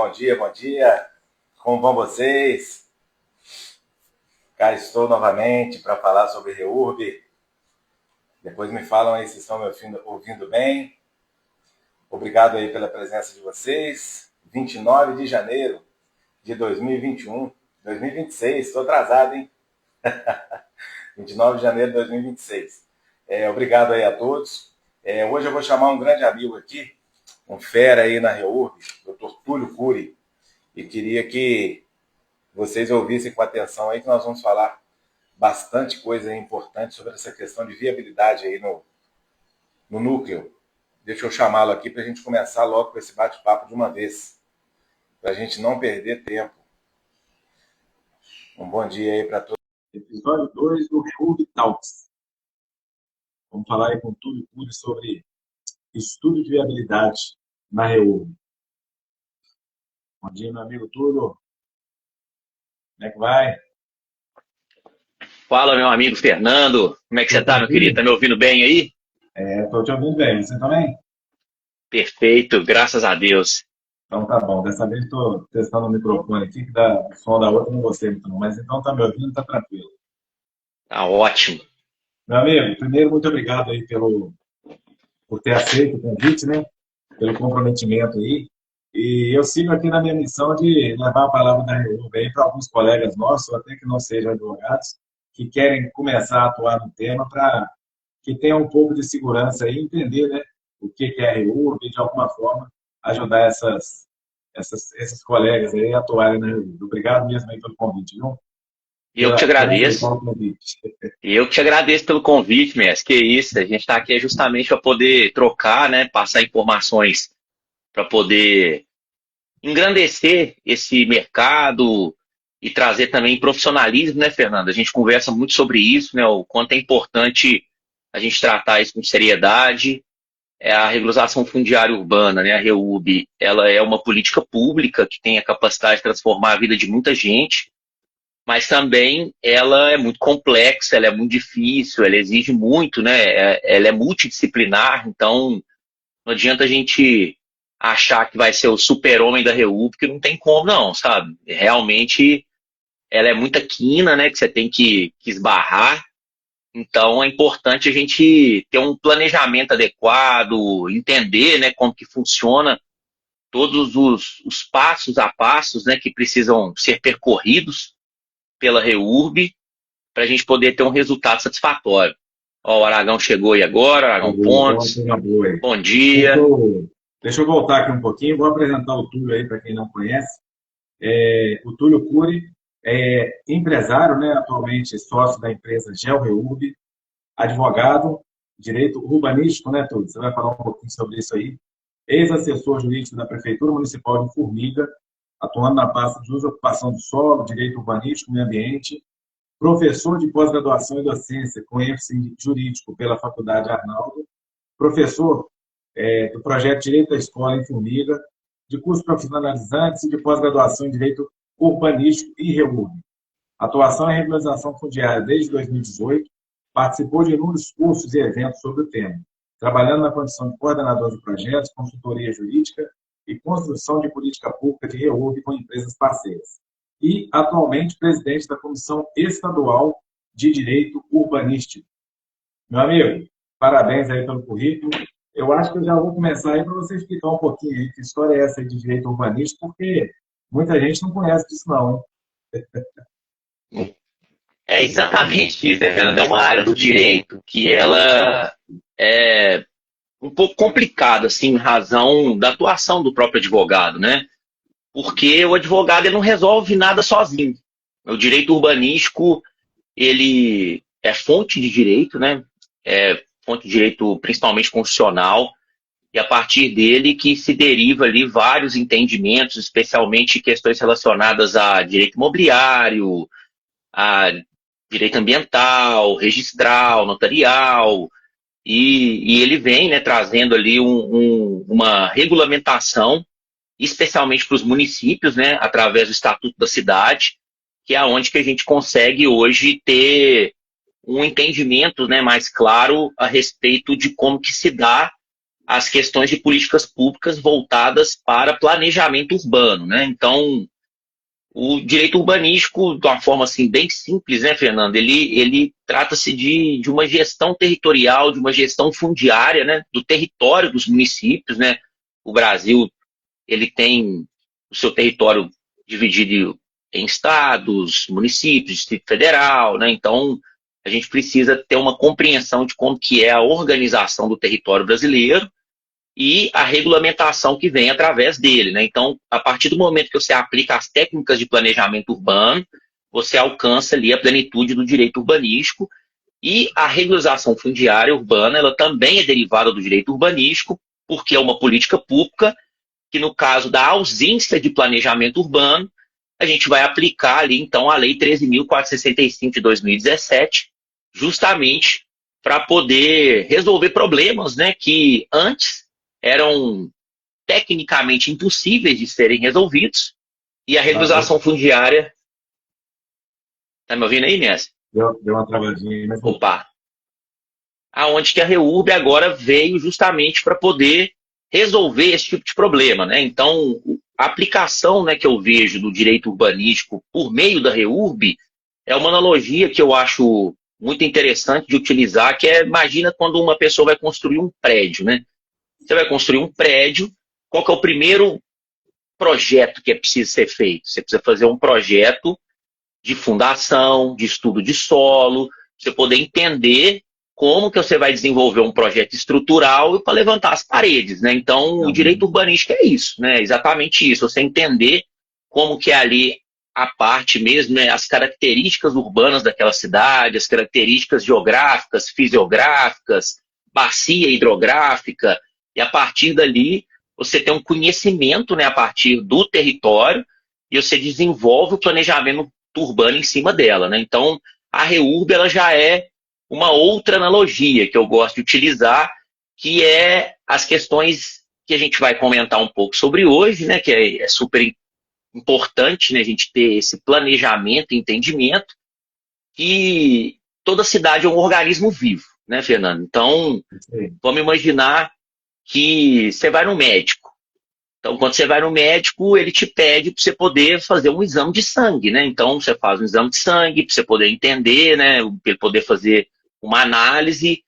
bom dia, bom dia. Como vão vocês? Cá estou novamente para falar sobre REURB. Depois me falam aí se estão me ouvindo bem. Obrigado aí pela presença de vocês. 29 de janeiro de 2021. 2026, estou atrasado, hein? 29 de janeiro de 2026. Obrigado aí a todos. Hoje eu vou chamar um grande amigo aqui, um fera aí na REURB, Dr. Túlio Cury, e queria que vocês ouvissem com atenção aí que nós vamos falar bastante coisa importante sobre essa questão de viabilidade aí no núcleo. Deixa eu chamá-lo aqui para a gente começar logo com esse bate-papo de uma vez, para a gente não perder tempo. Um bom dia aí para todos. Episódio 2 do REURB Talks. Vamos falar aí com o Túlio Cury sobre estudo de viabilidade na REURB. Bom dia, meu amigo Túlio. Como é que vai? Fala, meu amigo Fernando. Como é que você tá, meu querido? Tá me ouvindo bem aí? Estou te ouvindo bem. Você também? Perfeito, graças a Deus. Então tá bom. Dessa vez estou testando o microfone aqui, que dá o som da outra, não gostei muito, não. Mas então tá me ouvindo, tá tranquilo. Tá ótimo. Meu amigo, primeiro, muito obrigado aí por ter aceito o convite, né? Pelo comprometimento aí. E eu sigo aqui na minha missão de levar a palavra da REURB aí para alguns colegas nossos, ou até que não sejam advogados, que querem começar a atuar no tema para que tenham um pouco de segurança e entender, né, o que é a REURB e, de alguma forma, ajudar esses colegas aí a atuarem na REURB. Obrigado mesmo aí pelo convite, viu? Eu que te agradeço. Eu que te agradeço pelo convite, mestre. Que isso, a gente está aqui justamente para poder trocar, né, passar informações para poder engrandecer esse mercado e trazer também profissionalismo, né, Fernando? A gente conversa muito sobre isso, né, o quanto é importante a gente tratar isso com seriedade. A regularização fundiária urbana, né, a REURB, ela é uma política pública que tem a capacidade de transformar a vida de muita gente, mas também ela é muito complexa, ela é muito difícil, ela exige muito, né, ela é multidisciplinar, então não adianta a gente achar que vai ser o super-homem da REURB, porque não tem como não, sabe? Realmente ela é muita quina, né, que você tem que esbarrar. Então é importante a gente ter um planejamento adequado, entender, né, como que funciona todos os passos a passos, né, que precisam ser percorridos pela REURB para a gente poder ter um resultado satisfatório. Ó, o Aragão chegou aí agora, Aragão Pontes. Bom dia. Deixa eu voltar aqui um pouquinho, vou apresentar o Túlio aí para quem não conhece. O Túlio Cury é empresário, né, atualmente sócio da empresa GeoREURB, advogado, direito urbanístico, né, Túlio? Você vai falar um pouquinho sobre isso aí. Ex-assessor jurídico da Prefeitura Municipal de Formiga, atuando na pasta de uso e ocupação do solo, direito urbanístico, meio ambiente, professor de pós-graduação e docência com ênfase jurídico pela Faculdade Arnaldo, professor do projeto Direito da Escola em Formiga, de cursos profissionalizantes e de pós-graduação em Direito Urbanístico e REURB. Atuação em regularização fundiária desde 2018, participou de inúmeros cursos e eventos sobre o tema, trabalhando na condição de coordenador de projetos, consultoria jurídica e construção de política pública de REURB com empresas parceiras. E, atualmente, presidente da Comissão Estadual de Direito Urbanístico. Meu amigo, parabéns aí pelo currículo. Eu acho que eu já vou começar aí para você explicar um pouquinho aí que história é essa aí de direito urbanístico, porque muita gente não conhece disso, não. É exatamente isso, né, Fernando? É uma área do direito que ela é um pouco complicada, assim, em razão da atuação do próprio advogado, né? Porque o advogado ele não resolve nada sozinho. O direito urbanístico, ele é fonte de direito, né? É fonte de direito principalmente constitucional, e a partir dele que se deriva ali vários entendimentos, especialmente questões relacionadas a direito imobiliário, a direito ambiental, registral, notarial, e ele vem, né, trazendo ali uma regulamentação, especialmente para os municípios, né, através do Estatuto da Cidade, que é onde que a gente consegue hoje ter um entendimento, né, mais claro a respeito de como que se dá as questões de políticas públicas voltadas para planejamento urbano, né? Então, o direito urbanístico, de uma forma assim, bem simples, né, Fernando? Ele trata-se de uma gestão territorial, de uma gestão fundiária, né, do território dos municípios, né? O Brasil, ele tem o seu território dividido em estados, municípios, Distrito Federal, né? Então, a gente precisa ter uma compreensão de como que é a organização do território brasileiro e a regulamentação que vem através dele, né? Então, a partir do momento que você aplica as técnicas de planejamento urbano, você alcança ali a plenitude do direito urbanístico e a regularização fundiária urbana, ela também é derivada do direito urbanístico, porque é uma política pública que, no caso da ausência de planejamento urbano, a gente vai aplicar ali, então, a Lei 13.465 de 2017, justamente para poder resolver problemas, né, que antes eram tecnicamente impossíveis de serem resolvidos, e a regularização fundiária... Tá me ouvindo aí, Ness? Deu uma travadinha aí, mas... Opa! Aonde que a REURB agora veio justamente para poder resolver esse tipo de problema, né? Então, a aplicação, né, que eu vejo do direito urbanístico por meio da REURB é uma analogia que eu acho muito interessante de utilizar, que é, imagina quando uma pessoa vai construir um prédio, né? Você vai construir um prédio, qual que é o primeiro projeto que é preciso ser feito? Você precisa fazer um projeto de fundação, de estudo de solo, pra você poder entender como que você vai desenvolver um projeto estrutural para levantar as paredes, né? Então, o direito urbanístico é isso, né? Exatamente isso, você entender como que é ali a parte mesmo, né? As características urbanas daquela cidade, as características geográficas, fisiográficas, bacia hidrográfica, e a partir dali você tem um conhecimento, né, a partir do território, e você desenvolve o planejamento urbano em cima dela, né? Então, a REURB, ela já é uma outra analogia que eu gosto de utilizar, que é as questões que a gente vai comentar um pouco sobre hoje, né, que é super importante, né, a gente ter esse planejamento e entendimento, que toda cidade é um organismo vivo, né, Fernando? Então, vamos imaginar que você vai no médico. Então, quando você vai no médico, ele te pede para você poder fazer um exame de sangue, né? Então, você faz um exame de sangue para você poder entender, né? Para ele poder fazer uma análise.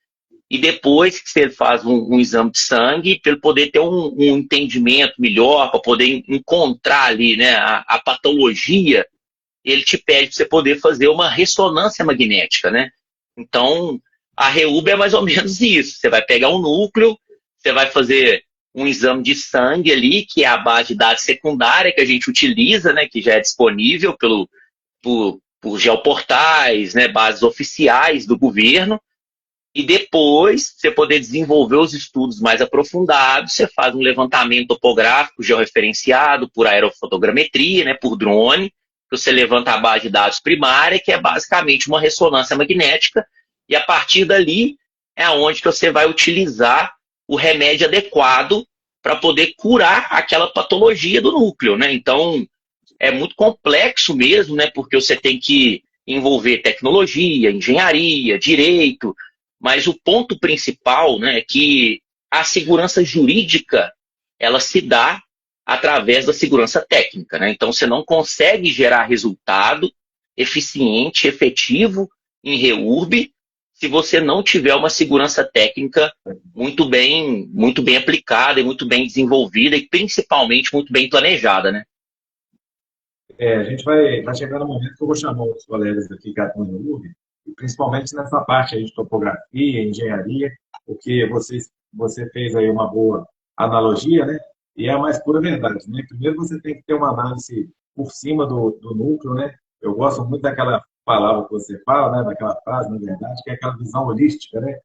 E depois que você faz um exame de sangue, para ele poder ter um entendimento melhor, para poder encontrar ali, né, a patologia, ele te pede para você poder fazer uma ressonância magnética, né? Então, a REURB é mais ou menos isso. Você vai pegar um núcleo, você vai fazer um exame de sangue ali, que é a base de dados secundária que a gente utiliza, né, que já é disponível por geoportais, né, bases oficiais do governo. E depois, você poder desenvolver os estudos mais aprofundados, você faz um levantamento topográfico georreferenciado por aerofotogrametria, né, por drone, que você levanta a base de dados primária, que é basicamente uma ressonância magnética, e a partir dali é onde que você vai utilizar o remédio adequado para poder curar aquela patologia do núcleo, né? Então, é muito complexo mesmo, né? Porque você tem que envolver tecnologia, engenharia, direito, mas o ponto principal, né, é que a segurança jurídica, ela se dá através da segurança técnica, né? Então, você não consegue gerar resultado eficiente, efetivo em REURB se você não tiver uma segurança técnica muito bem aplicada e muito bem desenvolvida e principalmente muito bem planejada, né? A gente vai chegar no momento que eu vou chamar os colegas aqui que atuam no REURB, e principalmente nessa parte aí de topografia, engenharia, porque você fez aí uma boa analogia, né? E é a mais pura verdade, né? Primeiro você tem que ter uma análise por cima do núcleo, né? Eu gosto muito daquela palavra que você fala, né? Daquela frase, na verdade, que é aquela visão holística, né?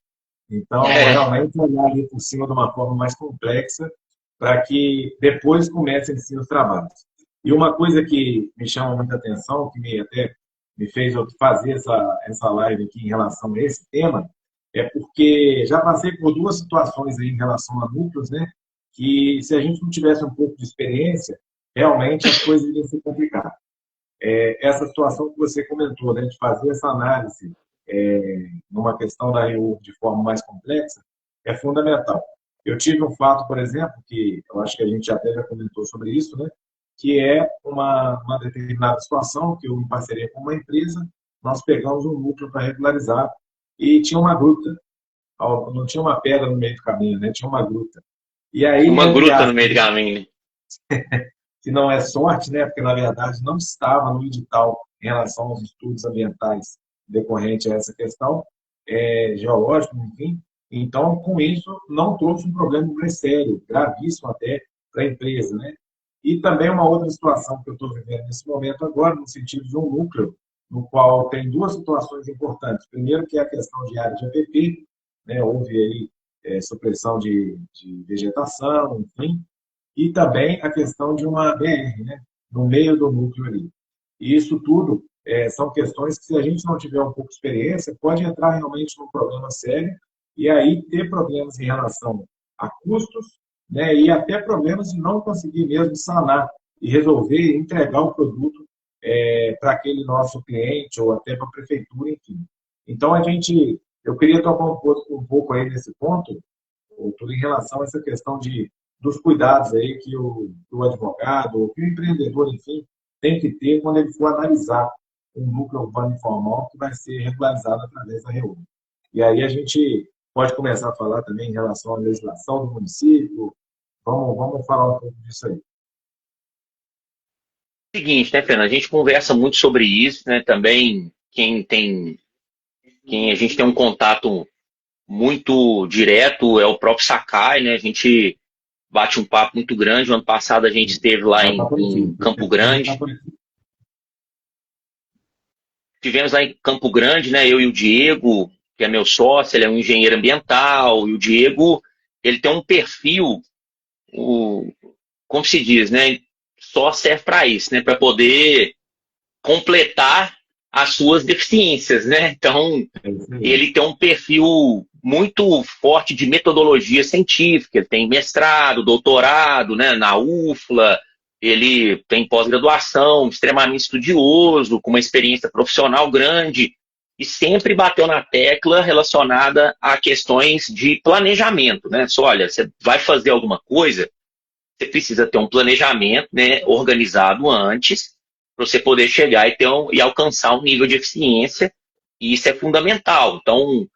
Então, realmente, olhar ali por cima de uma forma mais complexa para que depois comecem sim os trabalhos. E uma coisa que me chama muita atenção, que até me fez eu fazer essa live aqui em relação a esse tema, é porque já passei por duas situações aí em relação a núcleos, né? Que se a gente não tivesse um pouco de experiência, realmente as coisas iriam se complicar. Essa situação que você comentou, né, de fazer essa análise numa questão da REURB de forma mais complexa, é fundamental. Eu tive um fato, por exemplo, que eu acho que a gente até já comentou sobre isso, né? Que é uma determinada situação que eu, em parceria com uma empresa, nós pegamos um núcleo para regularizar e tinha uma gruta, não tinha uma pedra no meio do caminho, né? Tinha uma gruta. E aí, Uma entre gruta no aspas, meio do caminho. que não é sorte, né? Porque na verdade não estava no edital em relação aos estudos ambientais decorrente a essa questão geológica, enfim. Então, com isso, não trouxe um problema mais sério, gravíssimo até para a empresa, né? E também uma outra situação que eu estou vivendo nesse momento agora, no sentido de um núcleo, no qual tem duas situações importantes. Primeiro, que é a questão de área de APP, né? Houve aí supressão de vegetação, enfim, e também a questão de uma BR, né, no meio do núcleo ali. E isso tudo são questões que, se a gente não tiver um pouco de experiência, pode entrar realmente num problema sério e aí ter problemas em relação a custos, né, e até problemas de não conseguir mesmo sanar e resolver e entregar o produto para aquele nosso cliente ou até para a prefeitura, enfim. Então, eu queria tocar um pouco aí nesse ponto, tudo em relação a essa questão dos cuidados aí que o advogado, ou que o empreendedor, enfim, tem que ter quando ele for analisar um núcleo urbano informal que vai ser regularizado através da REUB. E aí a gente pode começar a falar também em relação à legislação do município. Vamos falar um pouco disso aí. Seguinte, né, Fernando? A gente conversa muito sobre isso, né? Também quem a gente tem um contato muito direto é o próprio Sakai, né? A gente bate um papo muito grande. O ano passado a gente esteve lá em Campo Grande. Estivemos lá em Campo Grande, né? Eu e o Diego, que é meu sócio, ele é um engenheiro ambiental, e o Diego, ele tem um perfil, como se diz, né? Só serve para isso, né? Para poder completar as suas deficiências, né? Então, ele tem um perfil muito forte de metodologia científica, ele tem mestrado, doutorado, né, na UFLA, ele tem pós-graduação, extremamente estudioso, com uma experiência profissional grande, e sempre bateu na tecla relacionada a questões de planejamento, né? Só, olha, você vai fazer alguma coisa, você precisa ter um planejamento, né, organizado antes, para você poder chegar e alcançar um nível de eficiência, e isso é fundamental. Então,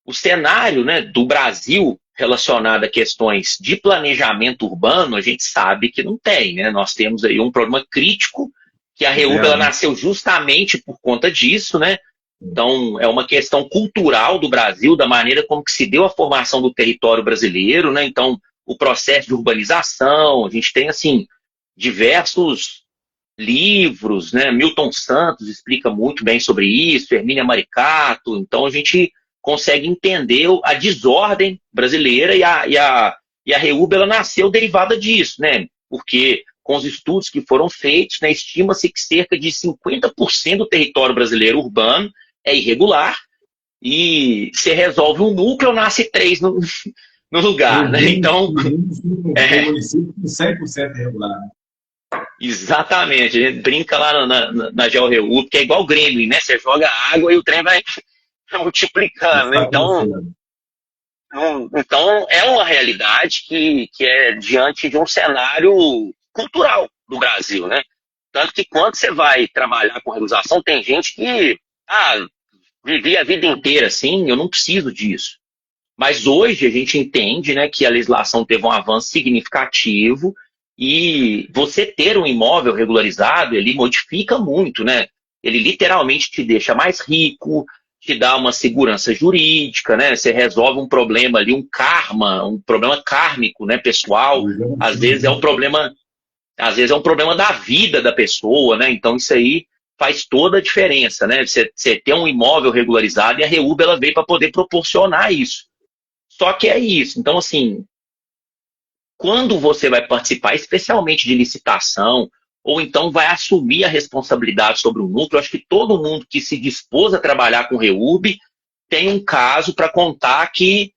o cenário, né, do Brasil relacionado a questões de planejamento urbano, a gente sabe que não tem, né? Nós temos aí um problema crítico, que a REUB ela nasceu justamente por conta disso, né? Então, é uma questão cultural do Brasil, da maneira como que se deu a formação do território brasileiro, né? Então, o processo de urbanização, a gente tem, assim, diversos livros, né? Milton Santos explica muito bem sobre isso, Hermínia Maricato, então a gente consegue entender a desordem brasileira e a REUB ela nasceu derivada disso, né? Porque com os estudos que foram feitos, né, estima-se que cerca de 50% do território brasileiro urbano é irregular e se resolve um núcleo, nasce três no lugar, né? Então, tem município com 100% irregular. Exatamente, a gente brinca lá na GeoReUB, que é igual o Grêmio, né? Você joga água e o trem vai multiplicando, né? Então é uma realidade que é diante de um cenário cultural do Brasil, né? Tanto que quando você vai trabalhar com regularização, tem gente que vivi a vida inteira assim, eu não preciso disso. Mas hoje a gente entende, né, que a legislação teve um avanço significativo e você ter um imóvel regularizado, ele modifica muito, né? Ele literalmente te deixa mais rico, te dá uma segurança jurídica, né? Você resolve um problema ali, um karma, um problema kármico, né, pessoal. Às vezes é um problema da vida da pessoa, né? Então isso aí faz toda a diferença, né? Você ter um imóvel regularizado e a REUB ela veio para poder proporcionar isso. Só que é isso. Então, assim, quando você vai participar, especialmente de licitação, ou então vai assumir a responsabilidade sobre o núcleo, acho que todo mundo que se dispôs a trabalhar com REUB tem um caso para contar que,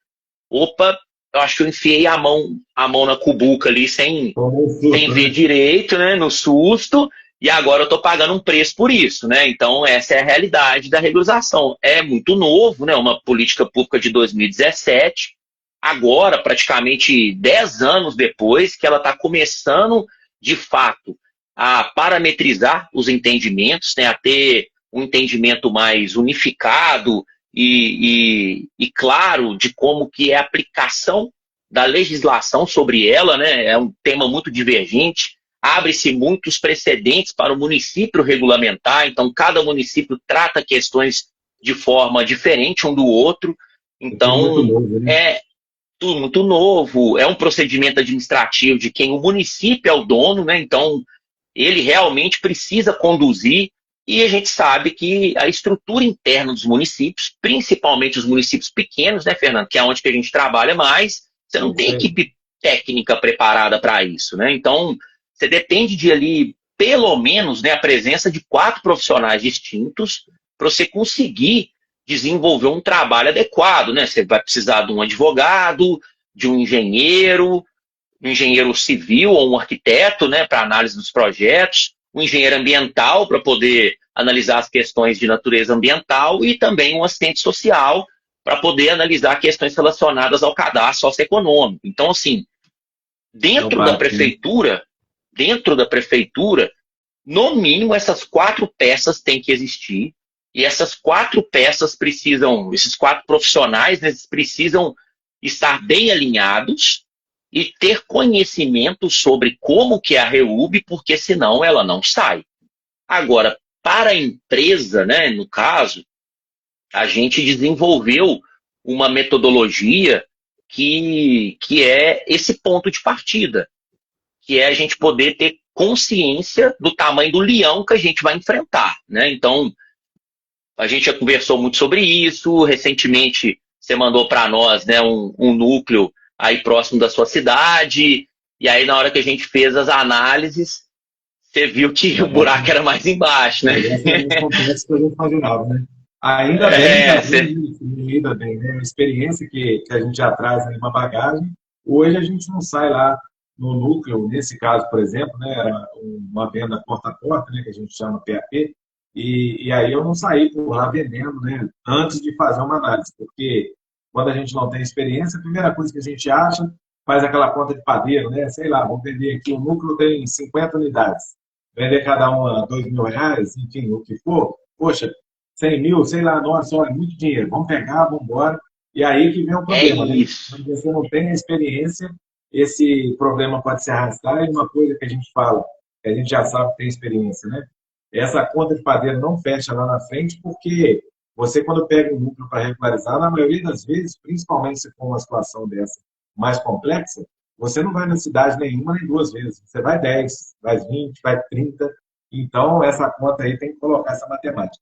opa, eu acho que eu enfiei a mão na cubuca ali sem ver direito, né, no susto, e agora eu estou pagando um preço por isso, né? Então, essa é a realidade da regularização. É muito novo, né? Uma política pública de 2017, agora, praticamente 10 anos depois, que ela está começando, de fato, a parametrizar os entendimentos, né, a ter um entendimento mais unificado e claro de como que é a aplicação da legislação sobre ela, né? É um tema muito divergente, abre-se muitos precedentes para o município regulamentar, então cada município trata questões de forma diferente um do outro, então é tudo muito novo, é um procedimento administrativo de quem o município é o dono, né? Então ele realmente precisa conduzir, e a gente sabe que a estrutura interna dos municípios, principalmente os municípios pequenos, né, Fernando, que é onde que a gente trabalha mais, você não tem equipe técnica preparada para isso, né? Então, você depende de ali, pelo menos, né, a presença de 4 profissionais distintos para você conseguir desenvolver um trabalho adequado, né? Você vai precisar de um advogado, de um engenheiro civil ou um arquiteto, né, para análise dos projetos, um engenheiro ambiental para poder analisar as questões de natureza ambiental e também um assistente social para poder analisar questões relacionadas ao cadastro socioeconômico. Então, assim, dentro da prefeitura, no mínimo essas 4 peças têm que existir, e essas 4 peças precisam, esses 4 profissionais, né, eles precisam estar bem alinhados e ter conhecimento sobre como que é a REUB, porque senão ela não sai. Agora, para a empresa, né, no caso, a gente desenvolveu uma metodologia que é esse ponto de partida, que é a gente poder ter consciência do tamanho do leão que a gente vai enfrentar, né? Então, a gente já conversou muito sobre isso. Recentemente, você mandou para nós, né, um núcleo aí próximo da sua cidade, e aí na hora que a gente fez as análises, você viu que o buraco era mais embaixo, né? Acontece que a gente imaginava, né? Ainda bem, né? A experiência que a gente já traz em uma bagagem, hoje a gente não sai lá no núcleo, nesse caso, por exemplo, né, era uma venda porta a porta, né, que a gente chama PAP, e aí eu não saí por lá vendendo, né, antes de fazer uma análise, porque quando a gente não tem experiência, a primeira coisa que a gente acha, faz aquela conta de padeiro, né, sei lá, vou vender aqui, o núcleo tem 50 unidades, vender cada uma R$ 2.000, enfim, o que for, poxa, 100 mil, sei lá, nossa, olha, muito dinheiro, vamos pegar, vamos embora, e aí que vem o problema, né? Quando você não tem a experiência, esse problema pode se arrastar, e uma coisa que a gente fala, que a gente já sabe que tem experiência, né? Essa conta de padeiro não fecha lá na frente, porque você, quando pega um núcleo para regularizar, na maioria das vezes, principalmente se for uma situação dessa mais complexa, você não vai na cidade nenhuma nem 2 vezes. Você vai 10, vai 20, vai 30. Então, essa conta aí tem que colocar essa matemática.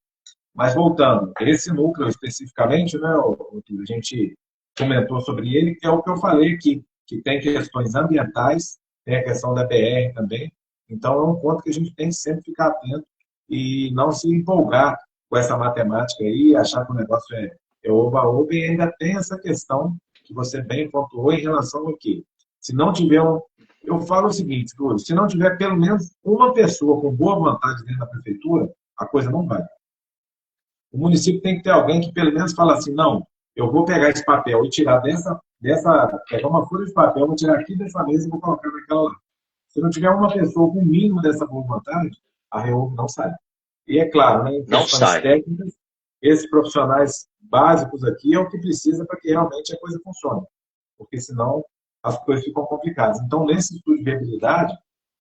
Mas voltando, esse núcleo especificamente, né, a gente comentou sobre ele, que é o que eu falei aqui, que tem questões ambientais, tem a questão da BR também. Então, é um ponto que a gente tem que sempre ficar atento e não se empolgar com essa matemática aí, achar que o negócio é oba-oba, e ainda tem essa questão que você bem pontuou em relação ao quê? Se não tiver Eu falo o seguinte, se não tiver pelo menos uma pessoa com boa vontade dentro da prefeitura, a coisa não vai. O município tem que ter alguém que pelo menos fala assim, não, eu vou pegar esse papel e tirar pegar uma folha de papel, vou tirar aqui dessa mesa e vou colocar naquela lá. Se não tiver uma pessoa com o mínimo dessa boa vontade, a REUB não sai. E é claro, né, em questões técnicas, esses profissionais básicos aqui é o que precisa para que realmente a coisa funcione. Porque senão as coisas ficam complicadas. Então, nesse estudo de viabilidade,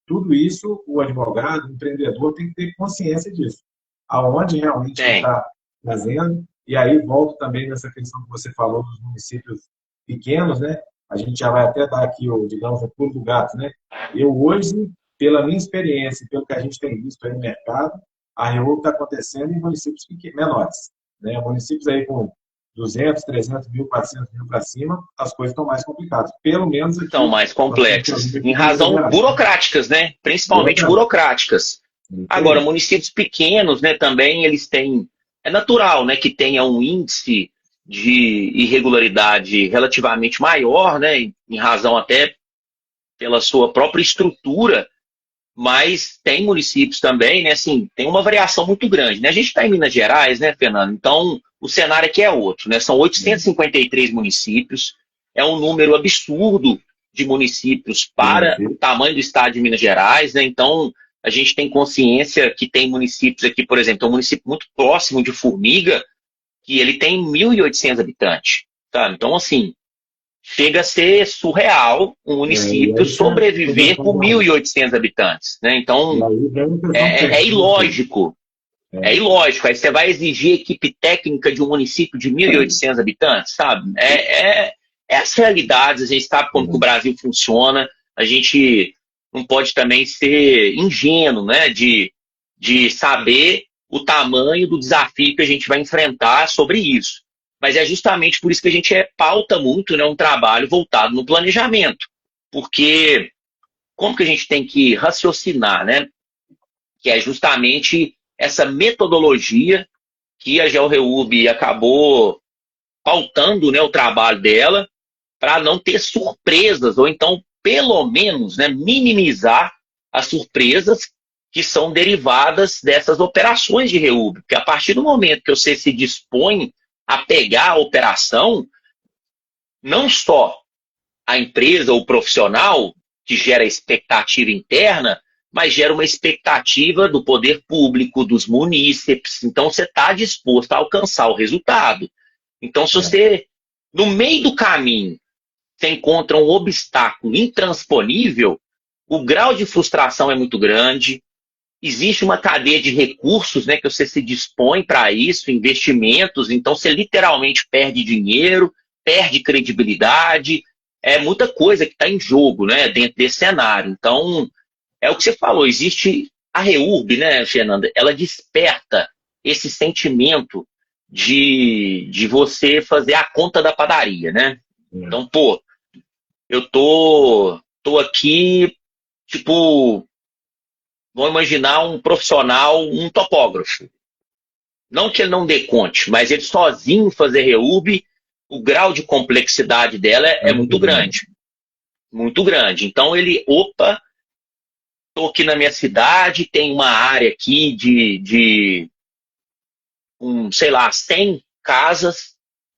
tudo isso o advogado, o empreendedor tem que ter consciência disso. Aonde realmente está fazendo. E aí volto também nessa questão que você falou dos municípios pequenos, né? A gente já vai até dar aqui, digamos, o pulo do gato, né? Eu hoje, pela minha experiência, pelo que a gente tem visto aí no mercado, a REUB está acontecendo em municípios menores, né? Municípios aí com 200, 300 mil, 400 mil para cima, as coisas estão mais complicadas. Pelo menos aqui. Estão mais complexas. Em razão burocráticas, né? Principalmente burocráticas. Agora, municípios pequenos, né, também eles têm... É natural, né, que tenha um índice de irregularidade relativamente maior, né, em razão até pela sua própria estrutura, mas tem municípios também, né, assim, tem uma variação muito grande, né? A gente está em Minas Gerais, né, Fernando? Então, o cenário aqui é outro, né? São 853 municípios, é um número absurdo de municípios para o tamanho do estado de Minas Gerais, né? Então, a gente tem consciência que tem municípios aqui, por exemplo, tem um município muito próximo de Formiga, que ele tem 1.800 habitantes, tá? Então, assim, chega a ser surreal um município sobreviver com 1.800 habitantes, né? Então, é ilógico. É ilógico. Aí você vai exigir equipe técnica de um município de 1.800 habitantes, sabe? As realidades, a gente sabe como que o Brasil funciona, a gente não pode também ser ingênuo, né? De saber o tamanho do desafio que a gente vai enfrentar sobre isso. Mas é justamente por isso que a gente pauta muito, né, um trabalho voltado no planejamento. Porque como que a gente tem que raciocinar, né? Que é justamente essa metodologia que a GeoReúbe acabou pautando, né, o trabalho dela para não ter surpresas, ou então, pelo menos, né, minimizar as surpresas que são derivadas dessas operações de REUB. Porque a partir do momento que você se dispõe a pegar a operação, não só a empresa ou o profissional que gera expectativa interna, mas gera uma expectativa do poder público, dos munícipes. Então, você está disposto a alcançar o resultado. Então, se você, no meio do caminho, você encontra um obstáculo intransponível, o grau de frustração é muito grande. Existe uma cadeia de recursos, né, que você se dispõe para isso, investimentos, então você literalmente perde dinheiro, perde credibilidade, é muita coisa que está em jogo, né, dentro desse cenário. Então, é o que você falou, existe a REURB, né, Fernanda, ela desperta esse sentimento de você fazer a conta da padaria, né? Então, pô, eu tô aqui, tipo, vamos imaginar um profissional, um topógrafo. Não que ele não dê conta, mas ele sozinho fazer REURB, o grau de complexidade dela é muito grande. Muito grande. Então ele, estou aqui na minha cidade, tem uma área aqui de sei lá, 100 casas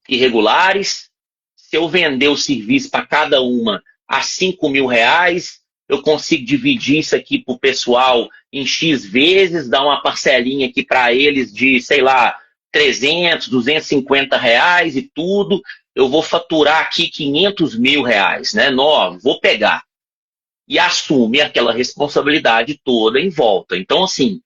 irregulares. Se eu vender o serviço para cada uma a R$ 5.000, eu consigo dividir isso aqui para o pessoal em X vezes, dar uma parcelinha aqui para eles de, sei lá, R$ 300, R$ 250 e tudo. Eu vou faturar aqui R$ 500.000, né? Não, vou pegar. E assume aquela responsabilidade toda em volta. Então, assim,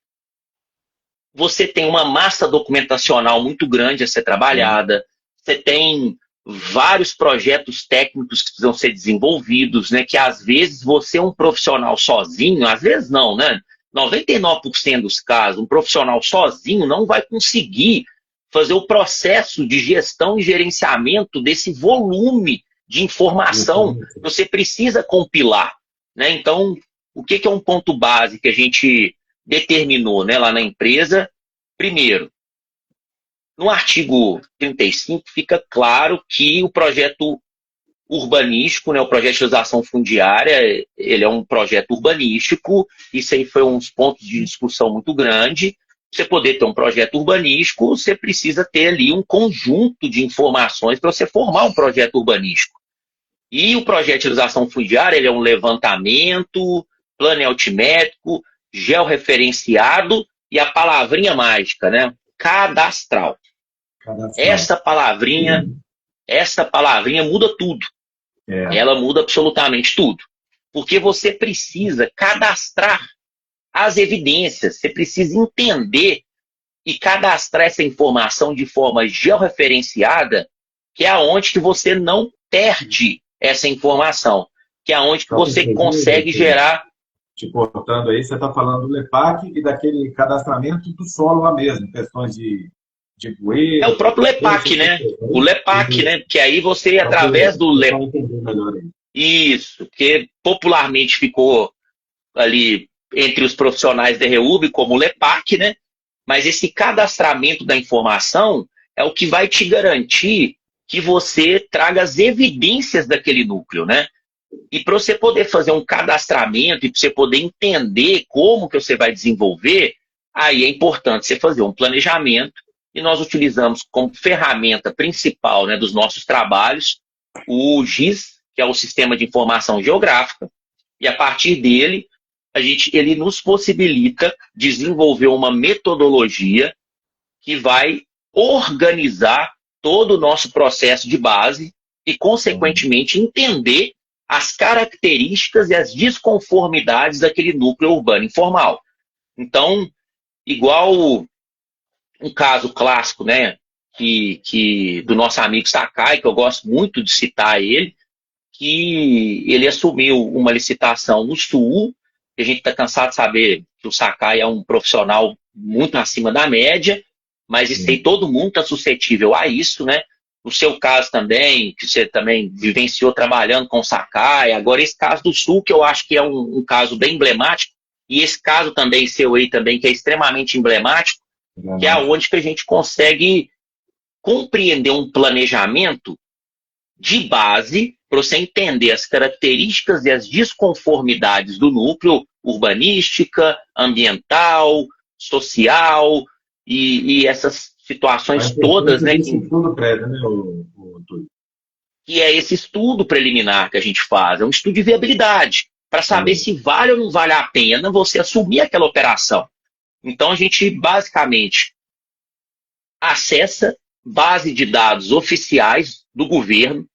você tem uma massa documentacional muito grande a ser trabalhada, você tem vários projetos técnicos que precisam ser desenvolvidos, né? Que às vezes você é um profissional sozinho, às vezes não, né? 99% dos casos, um profissional sozinho não vai conseguir fazer o processo de gestão e gerenciamento desse volume de informação que você precisa compilar, né? Então, o que é um ponto base que a gente determinou, né, lá na empresa? Primeiro, no artigo 35 fica claro que o projeto urbanístico, né, o projeto de legislação fundiária, ele é um projeto urbanístico. Isso aí foi uns pontos de discussão muito grande. Para você poder ter um projeto urbanístico, você precisa ter ali um conjunto de informações para você formar um projeto urbanístico. E o projeto de legislação fundiária, ele é um levantamento, plano altimétrico, georreferenciado e a palavrinha mágica, né? Cadastral. Essa palavrinha muda tudo. Ela muda absolutamente tudo. Porque você precisa cadastrar as evidências, você precisa entender e cadastrar essa informação de forma georreferenciada, que é aonde que você não perde essa informação, que é aonde que você consegue gerar... Te cortando aí, você está falando do LEPAC e daquele cadastramento do solo lá mesmo, questões de poeira... É o próprio LEPAC, né? O LEPAC, né? Que aí você, através do LEPAC... Isso, que popularmente ficou ali entre os profissionais da REURB como o LEPAC, né? Mas esse cadastramento da informação é o que vai te garantir que você traga as evidências daquele núcleo, né? E para você poder fazer um cadastramento e para você poder entender como que você vai desenvolver, aí é importante você fazer um planejamento, e nós utilizamos como ferramenta principal, né, dos nossos trabalhos o GIS, que é o Sistema de Informação Geográfica, e a partir dele, ele nos possibilita desenvolver uma metodologia que vai organizar todo o nosso processo de base e, consequentemente, entender as características e as desconformidades daquele núcleo urbano informal. Então, igual um caso clássico, né, do nosso amigo Sakai, que eu gosto muito de citar ele, que ele assumiu uma licitação no Sul, que a gente está cansado de saber que o Sakai é um profissional muito acima da média, mas isso aí todo mundo está suscetível a isso, né? No seu caso também, que você também vivenciou trabalhando com o Sakai, agora esse caso do Sul, que eu acho que é um caso bem emblemático, e esse caso também seu aí também, que é extremamente emblemático, que é onde que a gente consegue compreender um planejamento de base para você entender as características e as desconformidades do núcleo, urbanística, ambiental, social e essas situações todas, né? Estudo prévio, né, que é esse estudo preliminar que a gente faz, é um estudo de viabilidade, para saber se vale ou não vale a pena você assumir aquela operação. Então a gente basicamente acessa base de dados oficiais do governo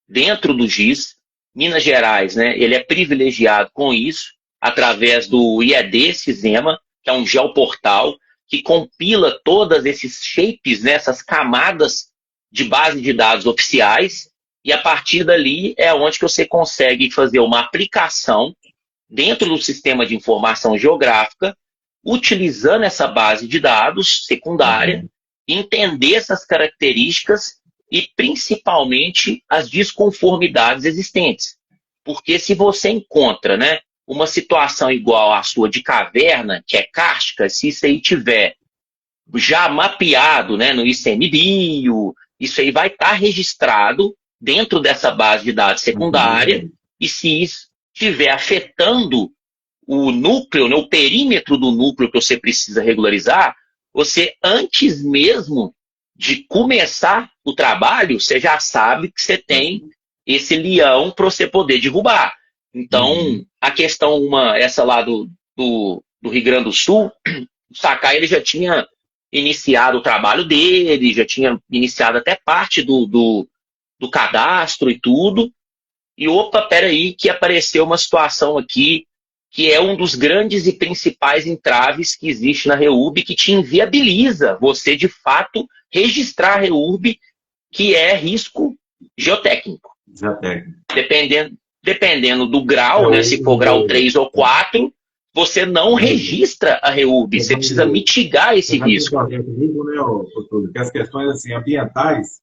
dentro do GIS. Minas Gerais, né, ele é privilegiado com isso através do IED Cisema, que é um geoportal que compila todos esses shapes, né, essas camadas de base de dados oficiais, e a partir dali é onde que você consegue fazer uma aplicação dentro do sistema de informação geográfica, utilizando essa base de dados secundária, entender essas características e principalmente as desconformidades existentes. Porque se você encontra, né, uma situação igual à sua de caverna, que é kárstica, se isso aí tiver já mapeado, né, no ICMBio, isso aí vai estar registrado dentro dessa base de dados secundária, e se isso estiver afetando o núcleo, né, o perímetro do núcleo que você precisa regularizar, você, antes mesmo de começar o trabalho, você já sabe que você tem esse leão para você poder derrubar. Então, a questão essa lá do Rio Grande do Sul, o Sakai ele já tinha iniciado o trabalho dele, já tinha iniciado até parte do cadastro e tudo. E opa, peraí, que apareceu uma situação aqui que é um dos grandes e principais entraves que existe na REURB, que te inviabiliza você, de fato, registrar a REURB, que é risco geotécnico. Dependendo do grau, né, se for grau 3 ou 4, você não registra a REURB, você precisa mitigar esse risco. Que as questões assim, ambientais,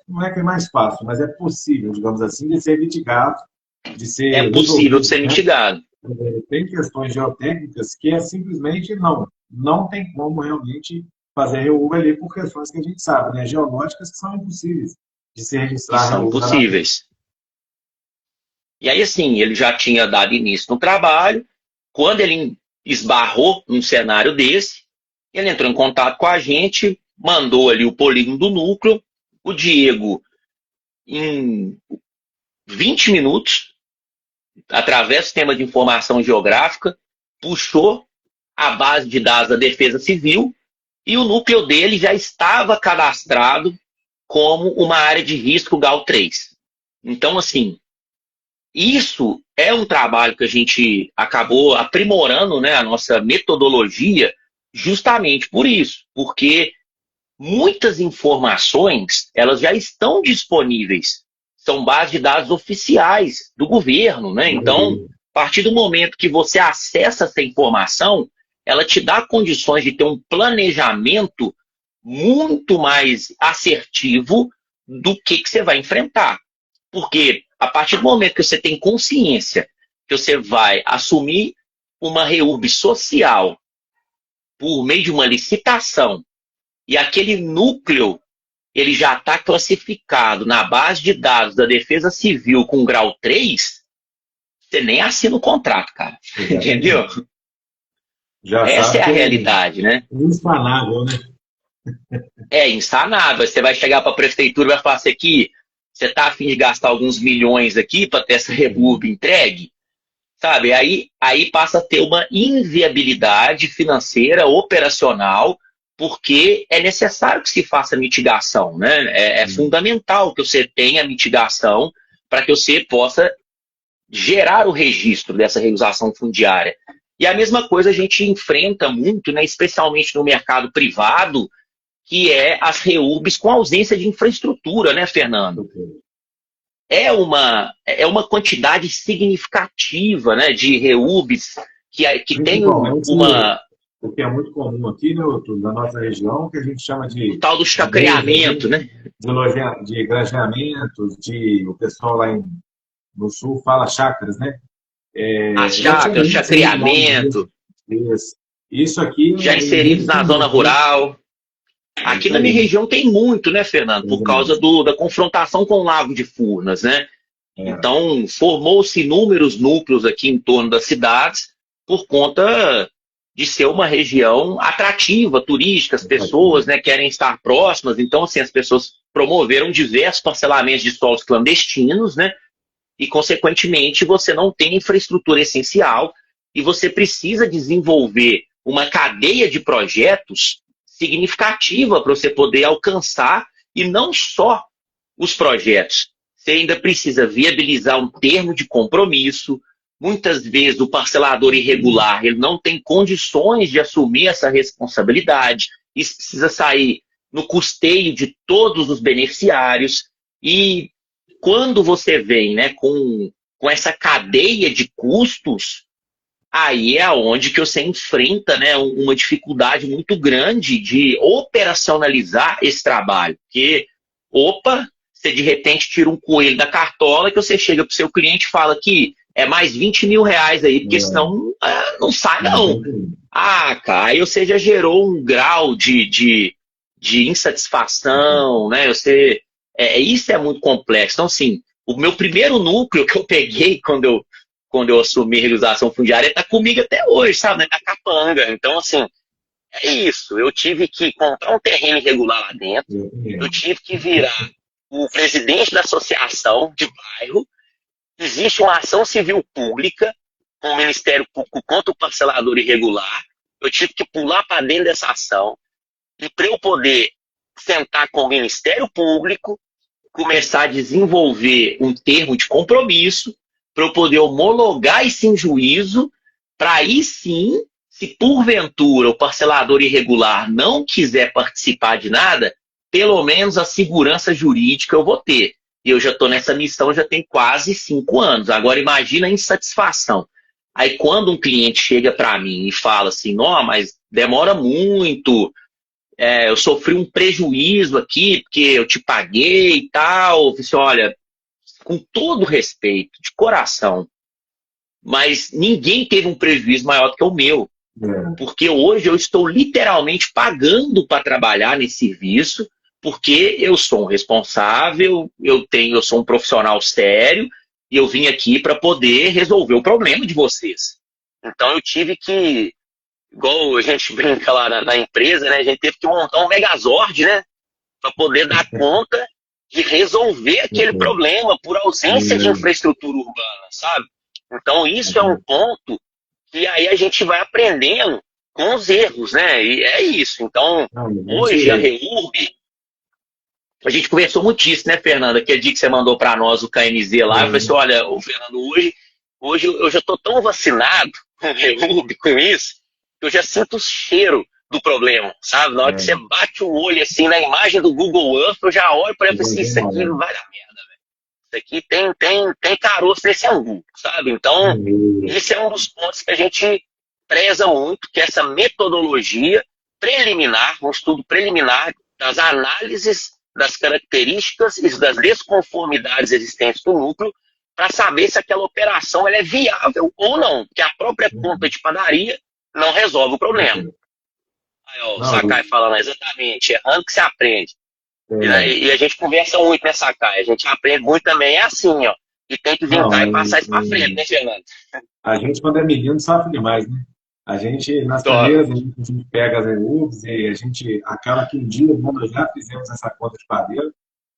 não é que é mais fácil, mas é possível, digamos assim, de ser mitigado. É possível de ser mitigado. Tem questões geotécnicas que é simplesmente não tem como realmente fazer REURB ali por questões que a gente sabe, né, geológicas, que são impossíveis de ser registradas. São impossíveis. E aí, assim, ele já tinha dado início no trabalho. Quando ele esbarrou num cenário desse, ele entrou em contato com a gente, mandou ali o polígono do núcleo. O Diego, em 20 minutos, através do sistema de informação geográfica, puxou a base de dados da Defesa Civil e o núcleo dele já estava cadastrado como uma área de risco GAU 3. Então, assim, isso é um trabalho que a gente acabou aprimorando, né, a nossa metodologia justamente por isso, porque muitas informações elas já estão disponíveis. São bases de dados oficiais do governo, né? Então, a partir do momento que você acessa essa informação, ela te dá condições de ter um planejamento muito mais assertivo do que você vai enfrentar. Porque a partir do momento que você tem consciência que você vai assumir uma REURB social por meio de uma licitação e aquele núcleo ele já está classificado na base de dados da Defesa Civil com grau 3, você nem assina o contrato, cara. Entendeu? Essa é a realidade, né? Insanável, né? É insanável. Você vai chegar para a prefeitura e vai falar assim aqui, Você está a fim de gastar alguns milhões aqui para ter essa REURB entregue? Sabe? Aí passa a ter uma inviabilidade financeira, operacional, porque é necessário que se faça mitigação, né? É fundamental que você tenha mitigação para que você possa gerar o registro dessa regularização fundiária. E a mesma coisa a gente enfrenta muito, né, especialmente no mercado privado, que é as REURBs com ausência de infraestrutura, né, Fernando? É uma quantidade significativa, né, de REURBs que tem uma... O que é muito comum aqui, né, na nossa região, que a gente chama de... O tal do chacreamento, né? De granjeamentos, o pessoal lá no sul fala chácaras, né? As chácaras, o chacreamento. Isso aqui... Já inseridos na zona rural. Aqui na minha região tem muito, né, Fernando? Por causa da confrontação com o Lago de Furnas, né? Então, formou-se inúmeros núcleos aqui em torno das cidades por conta de ser uma região atrativa, turística, as pessoas, né, querem estar próximas. Então, assim, as pessoas promoveram diversos parcelamentos de solos clandestinos, né? E, consequentemente, você não tem infraestrutura essencial e você precisa desenvolver uma cadeia de projetos significativa para você poder alcançar, e não só os projetos. Você ainda precisa viabilizar um termo de compromisso. Muitas vezes o parcelador irregular ele não tem condições de assumir essa responsabilidade. Isso precisa sair no custeio de todos os beneficiários. E quando você vem, né, com essa cadeia de custos, aí é onde que você enfrenta, né, uma dificuldade muito grande de operacionalizar esse trabalho. Porque, você de repente tira um coelho da cartola que você chega para o seu cliente e fala que é mais 20 mil reais aí, porque senão não sai não. Cara, aí você já gerou um grau de insatisfação, né? Isso é muito complexo. Então, assim, o meu primeiro núcleo que eu peguei quando eu assumi a regularização fundiária está comigo até hoje, sabe? Na Capanga. Então, assim, é isso. Eu tive que comprar um terreno irregular lá dentro, eu tive que virar o presidente da associação de bairro. Existe uma ação civil pública com o Ministério Público contra o parcelador irregular. Eu tive que pular para dentro dessa ação. E para eu poder sentar com o Ministério Público, começar a desenvolver um termo de compromisso, para eu poder homologar isso em juízo, para aí sim, se porventura o parcelador irregular não quiser participar de nada, pelo menos a segurança jurídica eu vou ter. E eu já estou nessa missão já tem quase 5 anos. Agora imagina a insatisfação. Aí quando um cliente chega para mim e fala assim, não, mas demora muito, eu sofri um prejuízo aqui, porque eu te paguei e tal. Eu falei assim, olha, com todo respeito, de coração, mas ninguém teve um prejuízo maior do que o meu. Porque hoje eu estou literalmente pagando para trabalhar nesse serviço, porque eu sou um responsável, eu sou um profissional sério, e eu vim aqui para poder resolver o problema de vocês. Então eu tive que, igual a gente brinca lá na empresa, né, a gente teve que montar um megazord, né, para poder dar conta de resolver aquele problema por ausência de infraestrutura urbana, sabe? Então isso é um ponto que aí a gente vai aprendendo com os erros, né? E é isso. Então, hoje a REURB, a gente conversou muito disso, né, Fernanda? Aquele dia que você mandou para nós o KNZ lá, eu falei assim, olha, Fernando, hoje eu já estou tão vacinado com REURB, com isso, que eu já sinto o cheiro do problema, sabe? Na hora que você bate o olho assim na imagem do Google Earth, eu já olho para ele e falo assim, isso aqui não vai dar merda, velho. Isso aqui tem caroço nesse angu, sabe? Então, esse é um dos pontos que a gente preza muito, que é essa metodologia preliminar, um estudo preliminar das análises das características e das desconformidades existentes do núcleo, para saber se aquela operação ela é viável ou não, porque a própria conta de padaria não resolve o problema. Aí, ó, o Sakai falando exatamente, errando que se aprende. E a gente conversa muito nessa Sakai, a gente aprende muito também, é assim, ó, e tem que vir cá e passar isso para frente, né, Fernando? A gente, quando é menino, sofre demais, né? A gente, nas primeiras, a gente pega as REURBs e a gente acaba que um dia nós já fizemos essa conta de padeiro,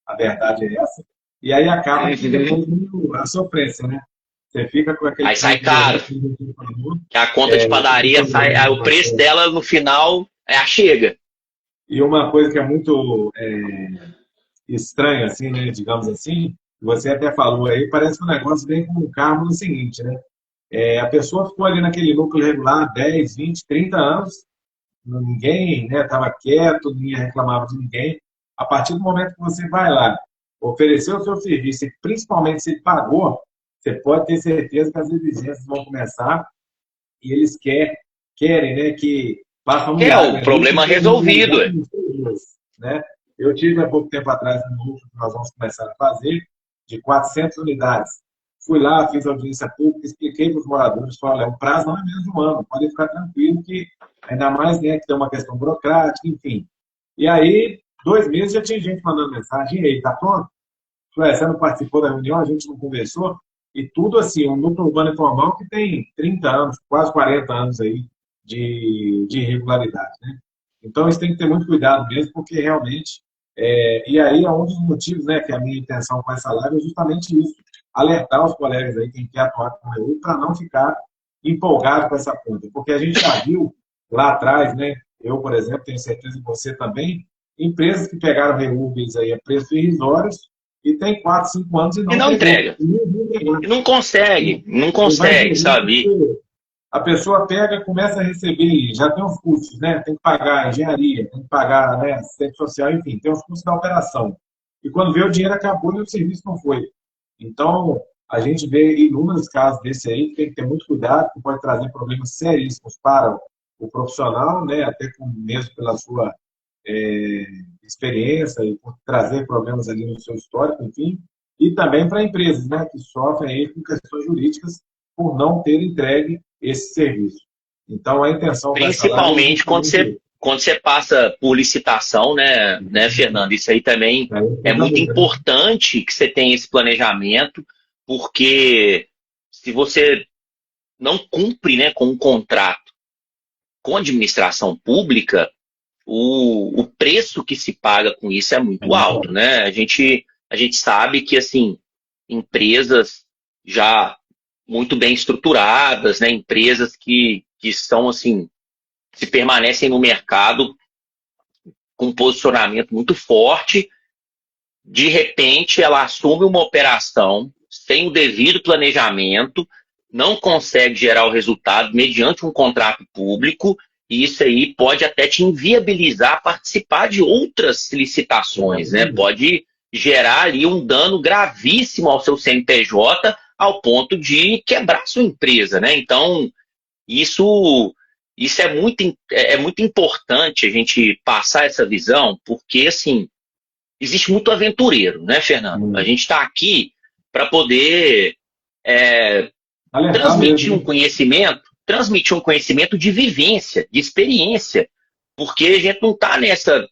a verdade é essa, e aí acaba a sofrência, né? Você fica com aquele... Aí sai caro. Que a conta de padaria sai, o preço dela no final é a chega. E uma coisa que é muito estranha, assim, né? Digamos assim, você até falou aí, parece que o negócio vem com o carro no seguinte, né? A pessoa ficou ali naquele núcleo regular 10, 20, 30 anos, ninguém estava quieto, ninguém reclamava de ninguém. A partir do momento que você vai lá, ofereceu o seu serviço, e principalmente se ele pagou, você pode ter certeza que as exigências vão começar e eles querem, né, que faça um milagre. O problema resolvido. Né? Eu tive há pouco tempo atrás um núcleo que nós vamos começar a fazer, de 400 unidades. Fui lá, fiz audiência pública, expliquei para os moradores, falei, o prazo não é mesmo um ano, pode ficar tranquilo que, ainda mais, né, que tem uma questão burocrática, enfim. E aí, 2 meses já tinha gente mandando mensagem, e aí, tá pronto? Falei, você não participou da reunião, a gente não conversou, e tudo assim, um núcleo urbano informal que tem 30 anos, quase 40 anos aí de irregularidade, né? Então, isso tem que ter muito cuidado mesmo, porque realmente... e aí é um dos motivos, né, que a minha intenção com essa live é justamente isso, alertar os colegas aí, quem quer atuar com o REUB, para não ficar empolgado com essa conta. Porque a gente já viu lá atrás, né, eu, por exemplo, tenho certeza que você também, empresas que pegaram REUBs aí a preços irrisórios e tem 4, 5 anos e não entrega. E não consegue, sabe? A pessoa pega, começa a receber, já tem os custos, né? Tem que pagar engenharia, tem que pagar, né, assistente social, enfim, tem os custos da operação. E quando vê o dinheiro acabou e o serviço não foi. Então, a gente vê inúmeros casos desse aí, que tem que ter muito cuidado, que pode trazer problemas seríssimos para o profissional, né? Até mesmo pela sua experiência e por trazer problemas ali no seu histórico, enfim. E também para empresas, né, que sofrem aí com questões jurídicas por não ter entregue esse serviço. Então, a intenção... Principalmente quando você passa por licitação, né, Fernando? Isso aí também é muito importante que você tenha esse planejamento, porque se você não cumpre, né, com um contrato com a administração pública, o preço que se paga com isso é muito alto, né? A gente sabe que, assim, empresas já muito bem estruturadas, né? Empresas que são, assim, se permanecem no mercado com um posicionamento muito forte, de repente ela assume uma operação sem o devido planejamento, não consegue gerar o resultado mediante um contrato público, e isso aí pode até te inviabilizar participar de outras licitações, né? Pode gerar ali um dano gravíssimo ao seu CNPJ, ao ponto de quebrar sua empresa, né? Então, isso é muito importante a gente passar essa visão, porque, assim, existe muito aventureiro, né, Fernando? A gente está aqui para poder transmitir um conhecimento de vivência, de experiência, porque a gente não está nessa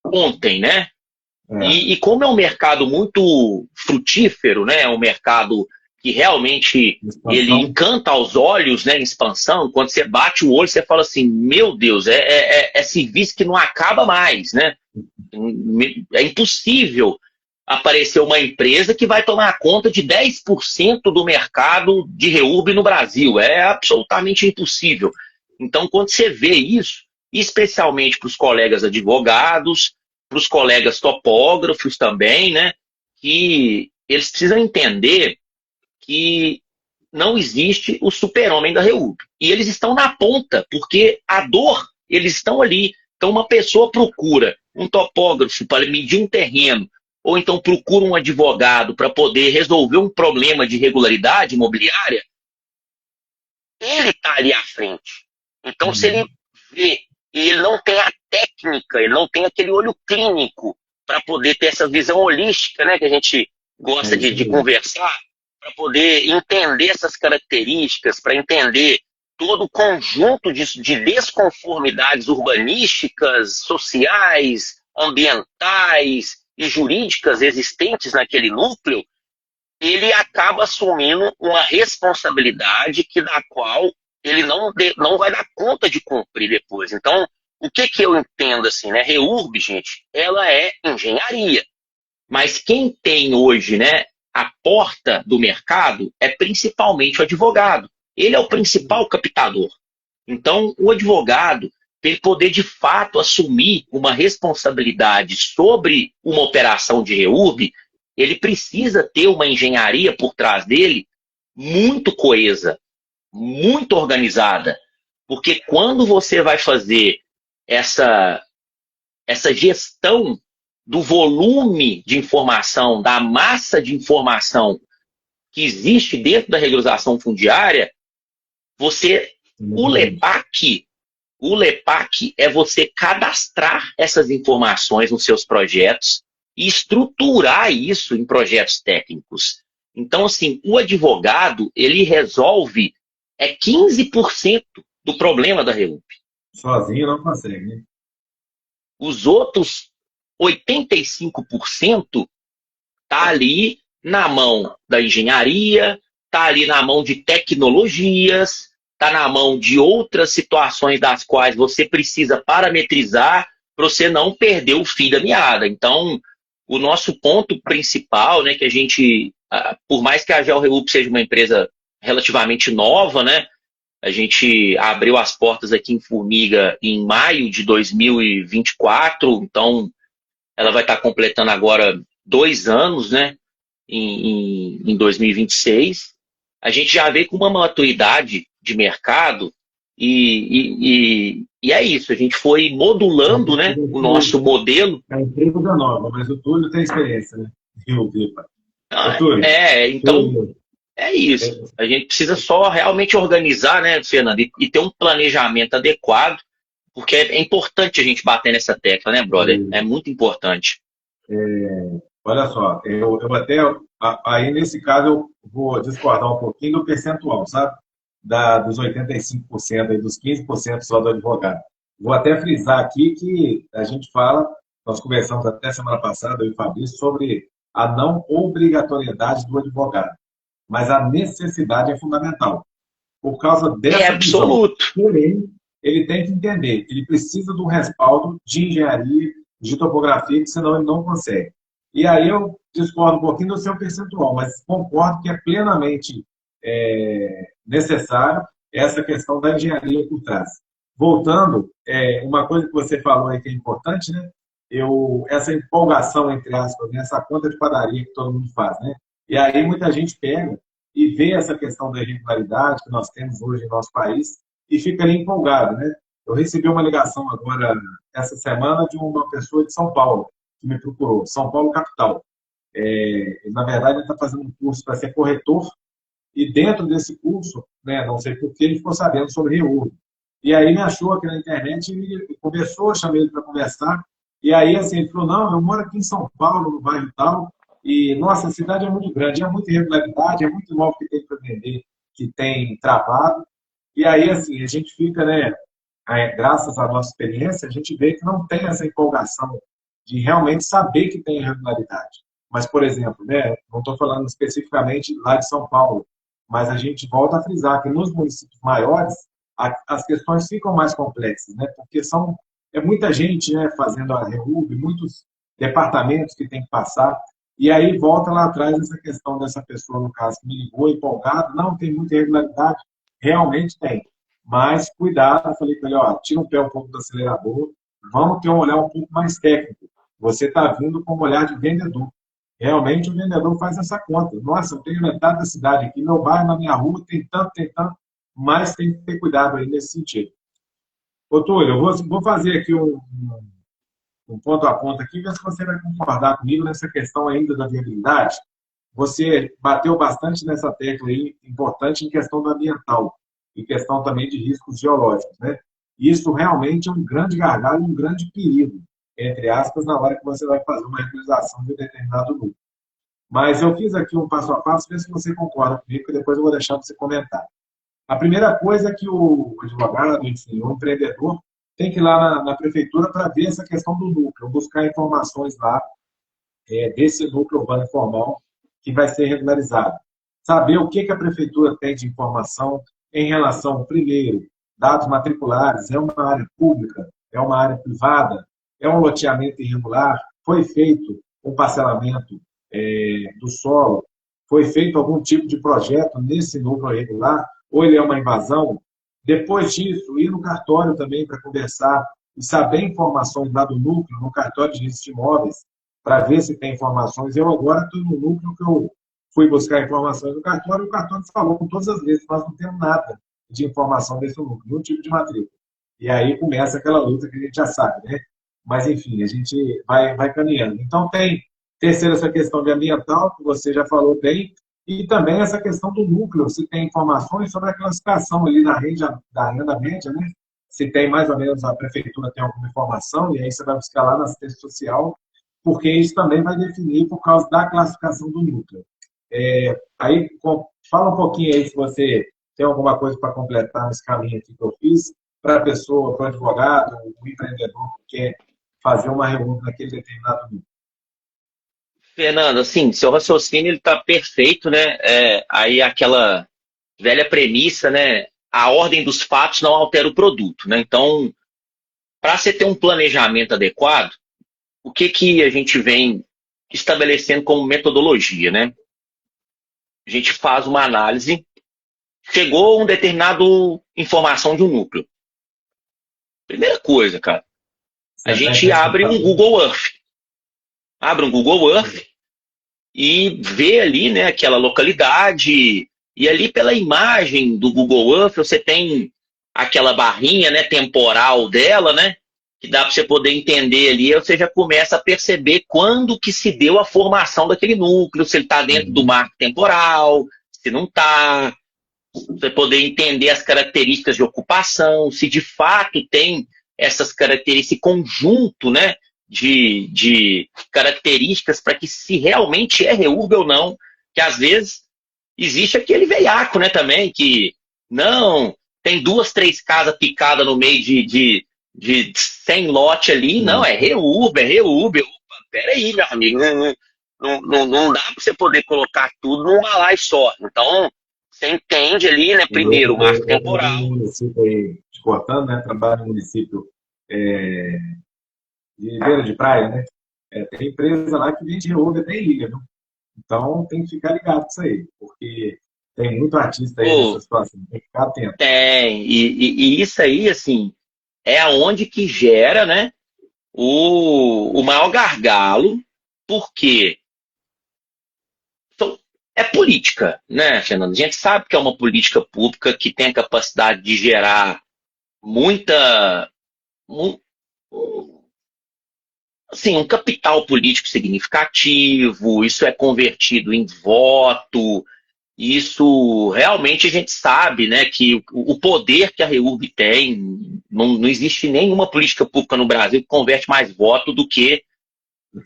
ontem, né? E como é um mercado muito frutífero, né? É um mercado que realmente ele encanta aos olhos, né, em expansão. Quando você bate o olho, você fala assim, meu Deus, é serviço que não acaba mais, né? É impossível aparecer uma empresa que vai tomar conta de 10% do mercado de REUB no Brasil. É absolutamente impossível. Então, quando você vê isso, especialmente para os colegas advogados, para os colegas topógrafos também, né, que eles precisam entender que não existe o super-homem da REUB. E eles estão na ponta, porque a dor, eles estão ali. Então, uma pessoa procura um topógrafo para medir um terreno, ou então procura um advogado para poder resolver um problema de irregularidade imobiliária, ele está ali à frente. Então, se ele vê e ele não tem a técnica, ele não tem aquele olho clínico para poder ter essa visão holística, né, que a gente gosta de conversar, para poder entender essas características, para entender todo o conjunto de desconformidades urbanísticas, sociais, ambientais e jurídicas existentes naquele núcleo, ele acaba assumindo uma responsabilidade da qual ele não vai dar conta de cumprir depois. Então, o que eu entendo assim, né? REURB, gente, ela é engenharia. Mas quem tem hoje, né, a porta do mercado é principalmente o advogado. Ele é o principal captador. Então, o advogado, para ele poder de fato assumir uma responsabilidade sobre uma operação de REURB, ele precisa ter uma engenharia por trás dele muito coesa, muito organizada. Porque quando você vai fazer essa gestão do volume de informação, da massa de informação que existe dentro da regularização fundiária, o LEPAC é você cadastrar essas informações nos seus projetos e estruturar isso em projetos técnicos. Então, assim, o advogado, ele resolve 15% do problema da REURB. Sozinho não consegue, né? Os outros 85% está ali na mão da engenharia, está ali na mão de tecnologias, está na mão de outras situações das quais você precisa parametrizar para você não perder o fio da meada. Então, o nosso ponto principal, né, que a gente, por mais que a GeoReURB seja uma empresa relativamente nova, né, a gente abriu as portas aqui em Formiga em maio de 2024, então ela vai estar completando agora 2 anos, né, em 2026. A gente já veio com uma maturidade de mercado e é isso. A gente foi modulando, né, o nosso modelo. A empresa é nova, mas o Túlio tem experiência, né? Então é isso. A gente precisa só realmente organizar, né, Fernando, e ter um planejamento adequado, porque é importante a gente bater nessa tecla, né, brother? É muito importante. Olha só, eu até, aí nesse caso eu vou discordar um pouquinho do percentual, sabe? Dos 85% e dos 15% só do advogado. Vou até frisar aqui que a gente fala, nós conversamos até semana passada, eu e o Fabrício, sobre a não obrigatoriedade do advogado, mas a necessidade é fundamental. Por causa dessa absoluto. Visão, porém, ele tem que entender, ele precisa do respaldo de engenharia, de topografia, que senão ele não consegue. E aí eu discordo um pouquinho do seu percentual, mas concordo que é plenamente necessário essa questão da engenharia por trás. Voltando, uma coisa que você falou aí que é importante, né? Essa empolgação, entre aspas, essa conta de padaria que todo mundo faz, né? E aí muita gente pega e vê essa questão da irregularidade que nós temos hoje em nosso país e fica ali empolgado, né? Eu recebi uma ligação agora, essa semana, de uma pessoa de São Paulo, que me procurou, São Paulo capital. Na verdade, ele está fazendo um curso para ser corretor, e dentro desse curso, né, não sei por que, ele ficou sabendo sobre REURB. E aí me achou aqui na internet e conversou, chamei ele para conversar, e aí assim, ele falou, não, eu moro aqui em São Paulo, no bairro tal, e nossa, a cidade é muito grande, é muita irregularidade, é muito imóvel que tem para vender, que tem travado, e aí assim, a gente fica, né, graças à nossa experiência, a gente vê que não tem essa empolgação de realmente saber que tem irregularidade. Mas, por exemplo, né, não estou falando especificamente lá de São Paulo, mas a gente volta a frisar que nos municípios maiores as questões ficam mais complexas, né, porque é muita gente, né, fazendo a REURB, muitos departamentos que tem que passar, e aí volta lá atrás essa questão dessa pessoa, no caso, que me ligou empolgado, não, tem muita irregularidade, realmente tem. Mas, cuidado, eu falei para ele, ó, tira o pé um pouco do acelerador, vamos ter um olhar um pouco mais técnico. Você está vindo com um olhar de vendedor. Realmente, o vendedor faz essa conta. Nossa, eu tenho metade da cidade aqui, meu bairro, na minha rua, tem tanto, mas tem que ter cuidado aí nesse sentido. Ô, Túlio, eu vou fazer aqui um ponto a ponto aqui, ver se você vai concordar comigo nessa questão ainda da viabilidade. Você bateu bastante nessa tecla aí, importante em questão do ambiental e questão também de riscos geológicos, né? Isso realmente é um grande gargalo, um grande perigo, entre aspas, na hora que você vai fazer uma regularização de um determinado núcleo. Mas eu fiz aqui um passo a passo, ver se você concorda comigo, que depois eu vou deixar você comentar. A primeira coisa é que o advogado, enfim, o empreendedor, tem que ir lá na prefeitura para ver essa questão do núcleo, buscar informações lá desse núcleo urbano informal que vai ser regularizado. Saber o que a prefeitura tem de informação em relação, primeiro, dados matriculares, é uma área pública, é uma área privada, é um loteamento irregular, foi feito um parcelamento do solo, foi feito algum tipo de projeto nesse núcleo irregular, ou ele é uma invasão. Depois disso, ir no cartório também para conversar e saber informações lá do núcleo, no cartório de registro de imóveis, para ver se tem informações. Eu agora estou no núcleo que eu fui buscar informações no cartório, e o cartório falou com todas as letras, nós não temos nada de informação desse núcleo, nenhum tipo de matrícula. E aí começa aquela luta que a gente já sabe, né? Mas, enfim, a gente vai caminhando. Então, terceiro, essa questão de ambiental, que você já falou bem, e também essa questão do núcleo, se tem informações sobre a classificação ali da renda média, né? Se tem mais ou menos, a prefeitura tem alguma informação, e aí você vai buscar lá na assistência social, porque isso também vai definir por causa da classificação do núcleo. Aí, fala um pouquinho aí se você tem alguma coisa para completar nesse caminho aqui que eu fiz, para a pessoa, para o advogado, o empreendedor que quer fazer uma reunião naquele determinado núcleo. Fernando, assim, seu raciocínio ele está perfeito, né? Aí aquela velha premissa, né? A ordem dos fatos não altera o produto, né? Então, para você ter um planejamento adequado, o que a gente vem estabelecendo como metodologia, né? A gente faz uma análise, chegou uma determinada informação de um núcleo. Primeira coisa, cara, a gente abre um Google Earth. Abre um Google Earth e vê ali, né, aquela localidade. E ali pela imagem do Google Earth, você tem aquela barrinha, né, temporal dela, né? Que dá para você poder entender ali, você já começa a perceber quando que se deu a formação daquele núcleo, se ele está dentro do marco temporal, se não está. Você poder entender as características de ocupação, se de fato tem essas características, esse conjunto, né, de características para que se realmente é REURB ou não, que às vezes existe aquele veiaco, né, também, que não, tem 2, 3 casas picadas no meio de 100 lote ali, não, é REURB, é REURB. Opa, peraí, meu amigo, não dá para você poder colocar tudo num balaio só. Então, você entende ali, né, primeiro, o marco temporal. Te cortando, né, trabalho no município de beira de praia, né? Tem empresa lá que vende REURB até em ilha, viu? Então, tem que ficar ligado com isso aí, porque tem muito artista aí nessa situação, tem que ficar atento. Tem, e isso aí, assim, é aonde que gera, né, o maior gargalo, porque é política, né, Fernando? A gente sabe que é uma política pública que tem a capacidade de gerar assim, um capital político significativo, isso é convertido em voto, isso realmente a gente sabe, né, que o poder que a REURB tem, não existe nenhuma política pública no Brasil que converte mais voto do que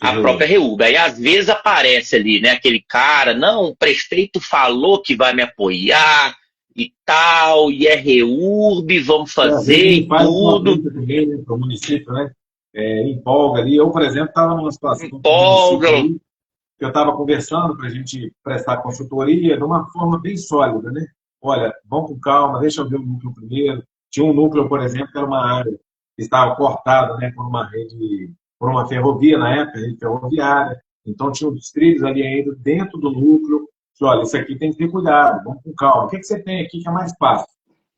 a própria REURB. Aí às vezes aparece ali, né, aquele cara, não, o prefeito falou que vai me apoiar e tal, e é REURB, vamos fazer e tudo. Também, né, para o município, né? Empolga ali. Eu, por exemplo, estava numa situação empolga. Que eu estava conversando para a gente prestar consultoria de uma forma bem sólida, né? Olha, vamos com calma, deixa eu ver o núcleo primeiro. Tinha um núcleo, por exemplo, que era uma área que estava cortada, né, por uma rede, por uma ferrovia na época, rede ferroviária. Então tinha uns trilhos ali ainda dentro do núcleo. Olha, isso aqui tem que ter cuidado, vamos com calma. O que você tem aqui que é mais fácil?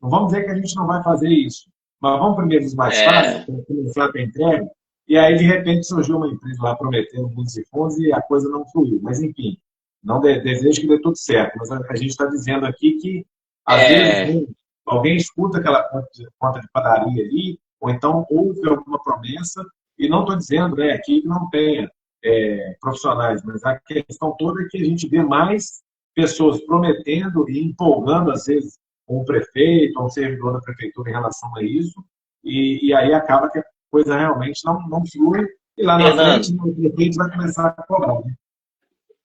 Não vamos dizer que a gente não vai fazer isso, mas vamos primeiro dos mais fáceis, para começar a ter entrega. E aí, de repente, surgiu uma empresa lá prometendo mundos e fundos e a coisa não fluiu. Mas, enfim, não desejo que dê tudo certo. Mas a gente está dizendo aqui que, às vezes, alguém escuta aquela conta de padaria ali, ou então ouve alguma promessa, e não estou dizendo, né, aqui que não tenha profissionais, mas a questão toda é que a gente vê mais pessoas prometendo e empolgando, às vezes, um prefeito ou um servidor da prefeitura em relação a isso, e aí acaba que a coisa realmente não flui, e lá na frente o prefeito vai começar a cobrar. Né?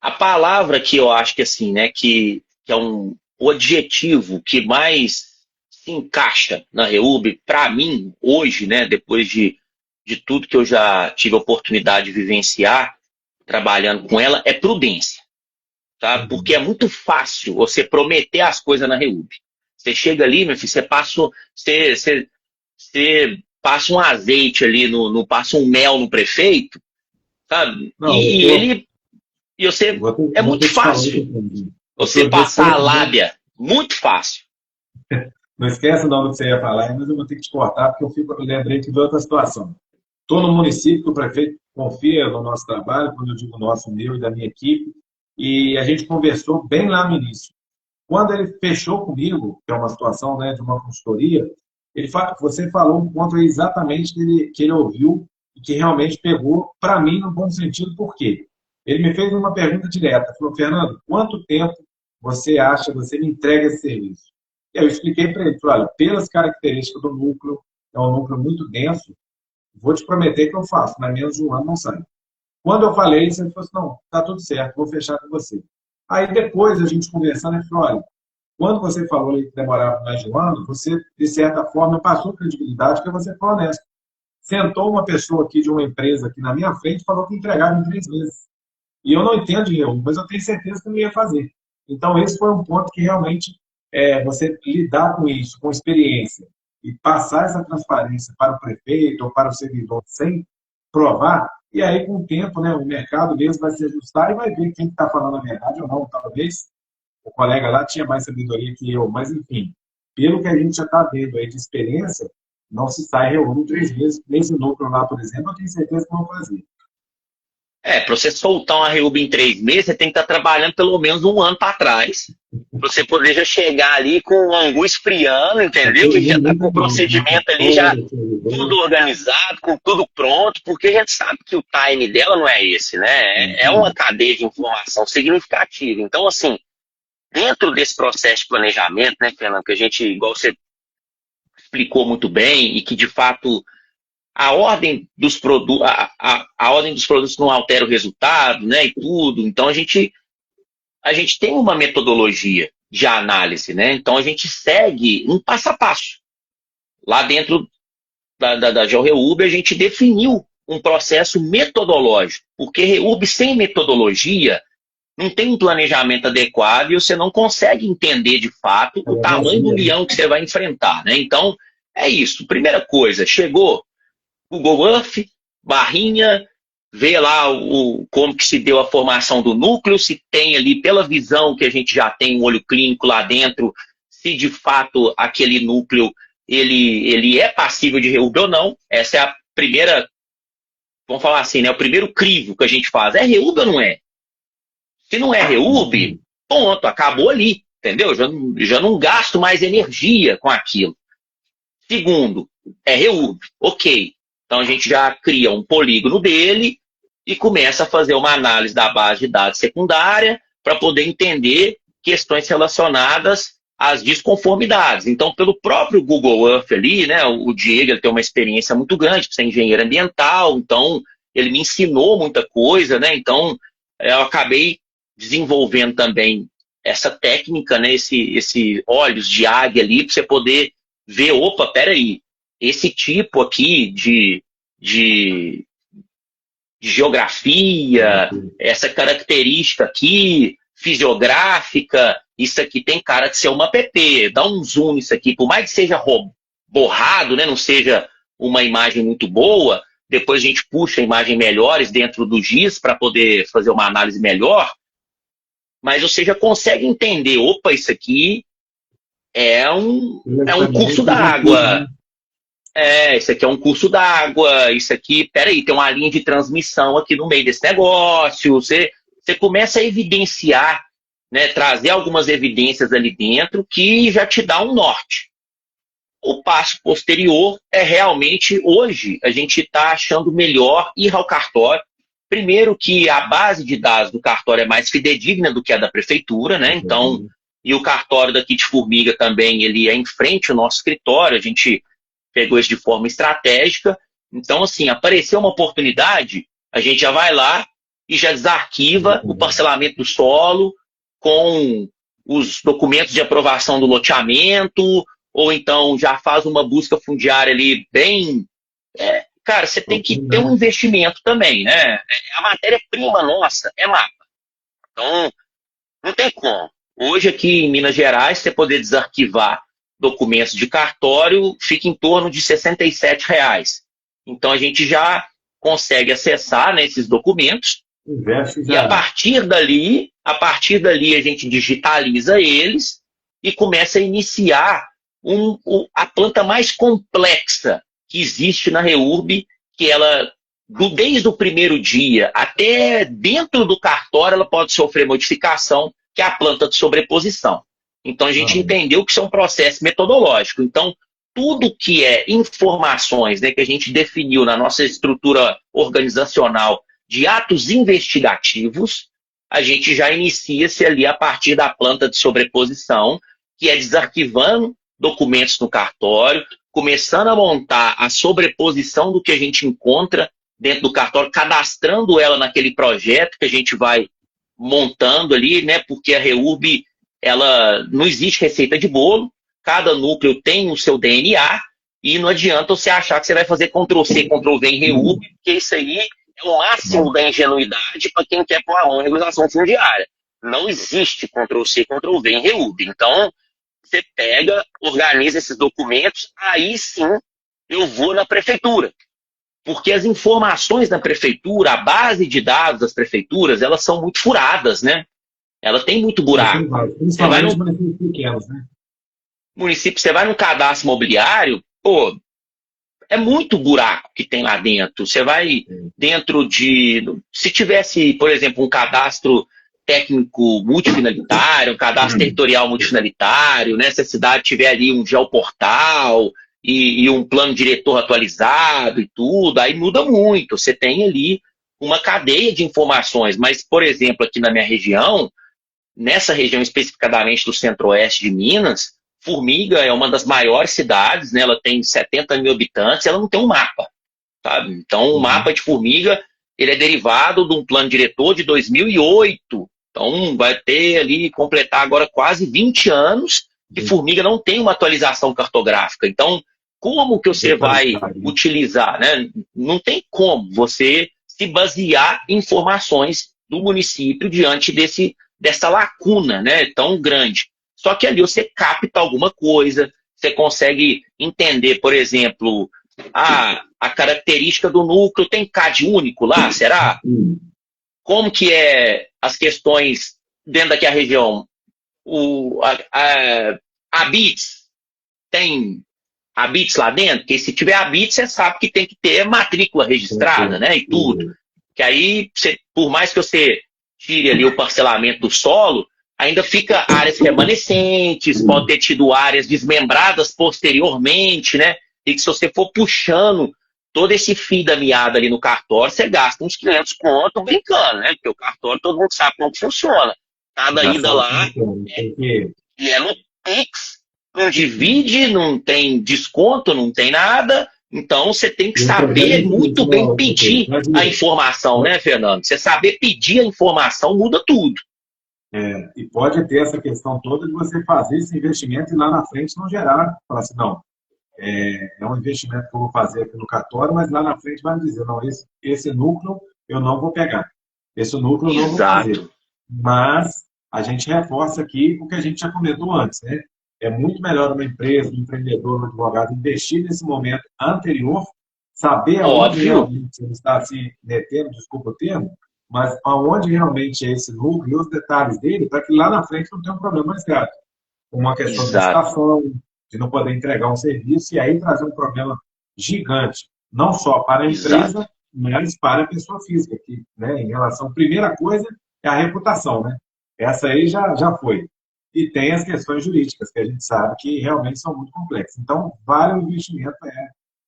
A palavra que eu acho que assim, né, que é o adjetivo que mais se encaixa na REURB, para mim, hoje, né, depois de tudo que eu já tive a oportunidade de vivenciar, trabalhando com ela, é prudência. Tá? Porque é muito fácil você prometer as coisas na REURB. Você chega ali, meu filho, você passa um azeite ali, passa um mel no prefeito, sabe? Não, E você, é muito fácil você passar a lábia, muito fácil. Não esquece o nome que você ia falar, mas eu vou ter que te cortar, porque eu lembrei de outra situação. Estou no município que o prefeito confia no nosso trabalho, quando eu digo nosso, meu e da minha equipe, e a gente conversou bem lá no início. Quando ele fechou comigo, que é uma situação, né, de uma consultoria, você falou um ponto aí exatamente que ele ouviu e que realmente pegou para mim no bom sentido. Por quê? Ele me fez uma pergunta direta, falou: Fernando, quanto tempo você acha que você me entrega esse serviço? E aí eu expliquei para ele, falei: olha, pelas características do núcleo, é um núcleo muito denso, vou te prometer que eu faço, mas menos de um ano não sai. Quando eu falei isso, ele falou assim: não, tá tudo certo, vou fechar com você. Aí depois a gente conversando, ele falou: olha, quando você falou que demorava mais de um ano, você, de certa forma, passou credibilidade porque você foi honesto. Sentou uma pessoa aqui de uma empresa aqui na minha frente e falou que entregava em 3 meses. E eu não entendo de reúno, mas eu tenho certeza que não ia fazer. Então, esse foi um ponto que realmente você lidar com isso, com experiência, e passar essa transparência para o prefeito ou para o servidor sem provar, e aí, com o tempo, né, o mercado mesmo vai se ajustar e vai ver quem está falando a verdade ou não, talvez o colega lá tinha mais sabedoria que eu, mas enfim, pelo que a gente já está vendo aí de experiência, não se sai reúno 3 meses. Nesse núcleo lá, por exemplo, eu tenho certeza que vão fazer. Para você soltar uma reúbe em 3 meses, você tem que estar trabalhando pelo menos um ano para trás. Para você poder já chegar ali com o angu esfriando, entendeu? E já tá com o procedimento ali já tudo organizado, com tudo pronto, porque a gente sabe que o time dela não é esse, né? É uma cadeia de informação significativa. Então, assim, dentro desse processo de planejamento, né, Fernando, que a gente, igual você explicou muito bem, e que de fato a ordem dos produtos, a ordem dos produtos não altera o resultado, né, e tudo. Então a gente tem uma metodologia de análise, né? Então a gente segue um passo a passo. Lá dentro da GeoReúbe, a gente definiu um processo metodológico, porque Reúbe sem metodologia não tem um planejamento adequado e você não consegue entender de fato o tamanho do leão que você vai enfrentar, né? Então é isso. Primeira coisa, chegou Google Earth, barrinha, vê lá como que se deu a formação do núcleo, se tem ali, pela visão que a gente já tem um olho clínico lá dentro, se de fato aquele núcleo ele é passível de reúbe ou não. Essa é a primeira, vamos falar assim, né? O primeiro crivo que a gente faz. É reúbe ou não é? Se não é reúbe, ponto, acabou ali, entendeu? Já não gasto mais energia com aquilo. Segundo, é reúbe, ok. Então a gente já cria um polígono dele e começa a fazer uma análise da base de dados secundária para poder entender questões relacionadas às desconformidades. Então, pelo próprio Google Earth ali, né, o Diego ele tem uma experiência muito grande, por ser engenheiro ambiental, então ele me ensinou muita coisa, né? Então eu acabei desenvolvendo também essa técnica, né, esse olhos de águia ali, para você poder ver, opa, peraí, esse tipo aqui de geografia, essa característica aqui, fisiográfica, isso aqui tem cara de ser uma app. Dá um zoom nisso aqui, por mais que seja borrado, né, não seja uma imagem muito boa, depois a gente puxa imagens melhores dentro do GIS para poder fazer uma análise melhor, mas você já consegue entender, opa, isso aqui é um curso d'água. Isso aqui é um curso d'água, isso aqui, peraí, tem uma linha de transmissão aqui no meio desse negócio. Você começa a evidenciar, né, trazer algumas evidências ali dentro que já te dá um norte. O passo posterior é realmente, hoje, a gente está achando melhor ir ao cartório. Primeiro que a base de dados do cartório é mais fidedigna do que a da prefeitura, né? Então, e o cartório daqui de Formiga também, ele é em frente ao nosso escritório, a gente pegou isso de forma estratégica. Então, assim, apareceu uma oportunidade, a gente já vai lá e já desarquiva o parcelamento do solo com os documentos de aprovação do loteamento, ou então já faz uma busca fundiária ali bem... cara, você tem que ter um investimento também, né? A matéria-prima nossa é mapa. Então, não tem como. Hoje aqui em Minas Gerais, você poder desarquivar documentos de cartório fica em torno de R$ 67. Então a gente já consegue acessar, né, esses documentos. E a partir dali a gente digitaliza eles e começa a iniciar a planta mais complexa que existe na REURB, que ela, desde o primeiro dia até dentro do cartório, ela pode sofrer modificação, que é a planta de sobreposição. Então, a gente entendeu que isso é um processo metodológico. Então, tudo que é informações, né, que a gente definiu na nossa estrutura organizacional de atos investigativos, a gente já inicia-se ali a partir da planta de sobreposição, que é desarquivando documentos no cartório, começando a montar a sobreposição do que a gente encontra dentro do cartório, cadastrando ela naquele projeto que a gente vai montando ali, né? Porque a REURB, ela não existe receita de bolo, cada núcleo tem o seu DNA, e não adianta você achar que você vai fazer Ctrl+C, Ctrl+V em REURB, porque isso aí é o máximo da ingenuidade para quem quer pôr a mão em regulação fundiária. Não existe Ctrl+C, Ctrl+V em REURB. Então, você pega, organiza esses documentos, aí sim eu vou na prefeitura. Porque as informações da prefeitura, a base de dados das prefeituras, elas são muito furadas, né? Ela tem muito buraco. Você vai no município, você vai no cadastro imobiliário, pô, é muito buraco que tem lá dentro. Você vai dentro de... Se tivesse, por exemplo, um cadastro técnico multifinalitário, um cadastro territorial multifinalitário, né? Se a cidade tiver ali um geoportal e um plano diretor atualizado e tudo, aí muda muito. Você tem ali uma cadeia de informações. Mas, por exemplo, aqui na minha região, nessa região especificadamente do centro-oeste de Minas, Formiga é uma das maiores cidades, né? Ela tem 70 mil habitantes, ela não tem um mapa, sabe? Então, o mapa de Formiga, ele é derivado de um plano diretor de 2008. Então, vai ter ali, completar agora quase 20 anos que Formiga não tem uma atualização cartográfica. Então, como que você vai utilizar, né? Não tem como você se basear em informações do município diante dessa lacuna, né, tão grande. Só que ali você capta alguma coisa, você consegue entender, por exemplo, a característica do núcleo. Tem CAD único lá, será? Como que é as questões dentro daquela região? A BITS, tem habits lá dentro? Porque se tiver habits, você sabe que tem que ter matrícula registrada, né? E tudo. Que aí, por mais que você tire ali o parcelamento do solo, ainda fica áreas remanescentes, pode ter tido áreas desmembradas posteriormente, né? E que se você for puxando todo esse fio da meada ali no cartório, você gasta uns 500 conto brincando, né? Porque o cartório todo mundo sabe como que funciona. Cada ida lá e é no Pix, não divide, não tem desconto, não tem nada. Então, você tem que saber muito bem pedir a informação, né, Fernando? Você saber pedir a informação muda tudo. E pode ter essa questão toda de você fazer esse investimento e lá na frente não gerar. Falar assim, não, é um investimento que eu vou fazer aqui no cartório, mas lá na frente vai me dizer, não, esse núcleo eu não vou pegar. Esse núcleo eu não vou fazer. Mas a gente reforça aqui o que a gente já comentou antes, né? É muito melhor uma empresa, um empreendedor, um advogado investir nesse momento anterior, saber aonde realmente ele está se metendo, desculpa o termo, mas aonde realmente é esse núcleo e os detalhes dele, para que lá na frente não tenha um problema mais grave. Uma questão de licitação, de não poder entregar um serviço e aí trazer um problema gigante, não só para a empresa, mas para a pessoa física, que, né, em relação, primeira coisa é a reputação, né? Essa aí já foi. E tem as questões jurídicas, que a gente sabe que realmente são muito complexas. Então, vale o investimento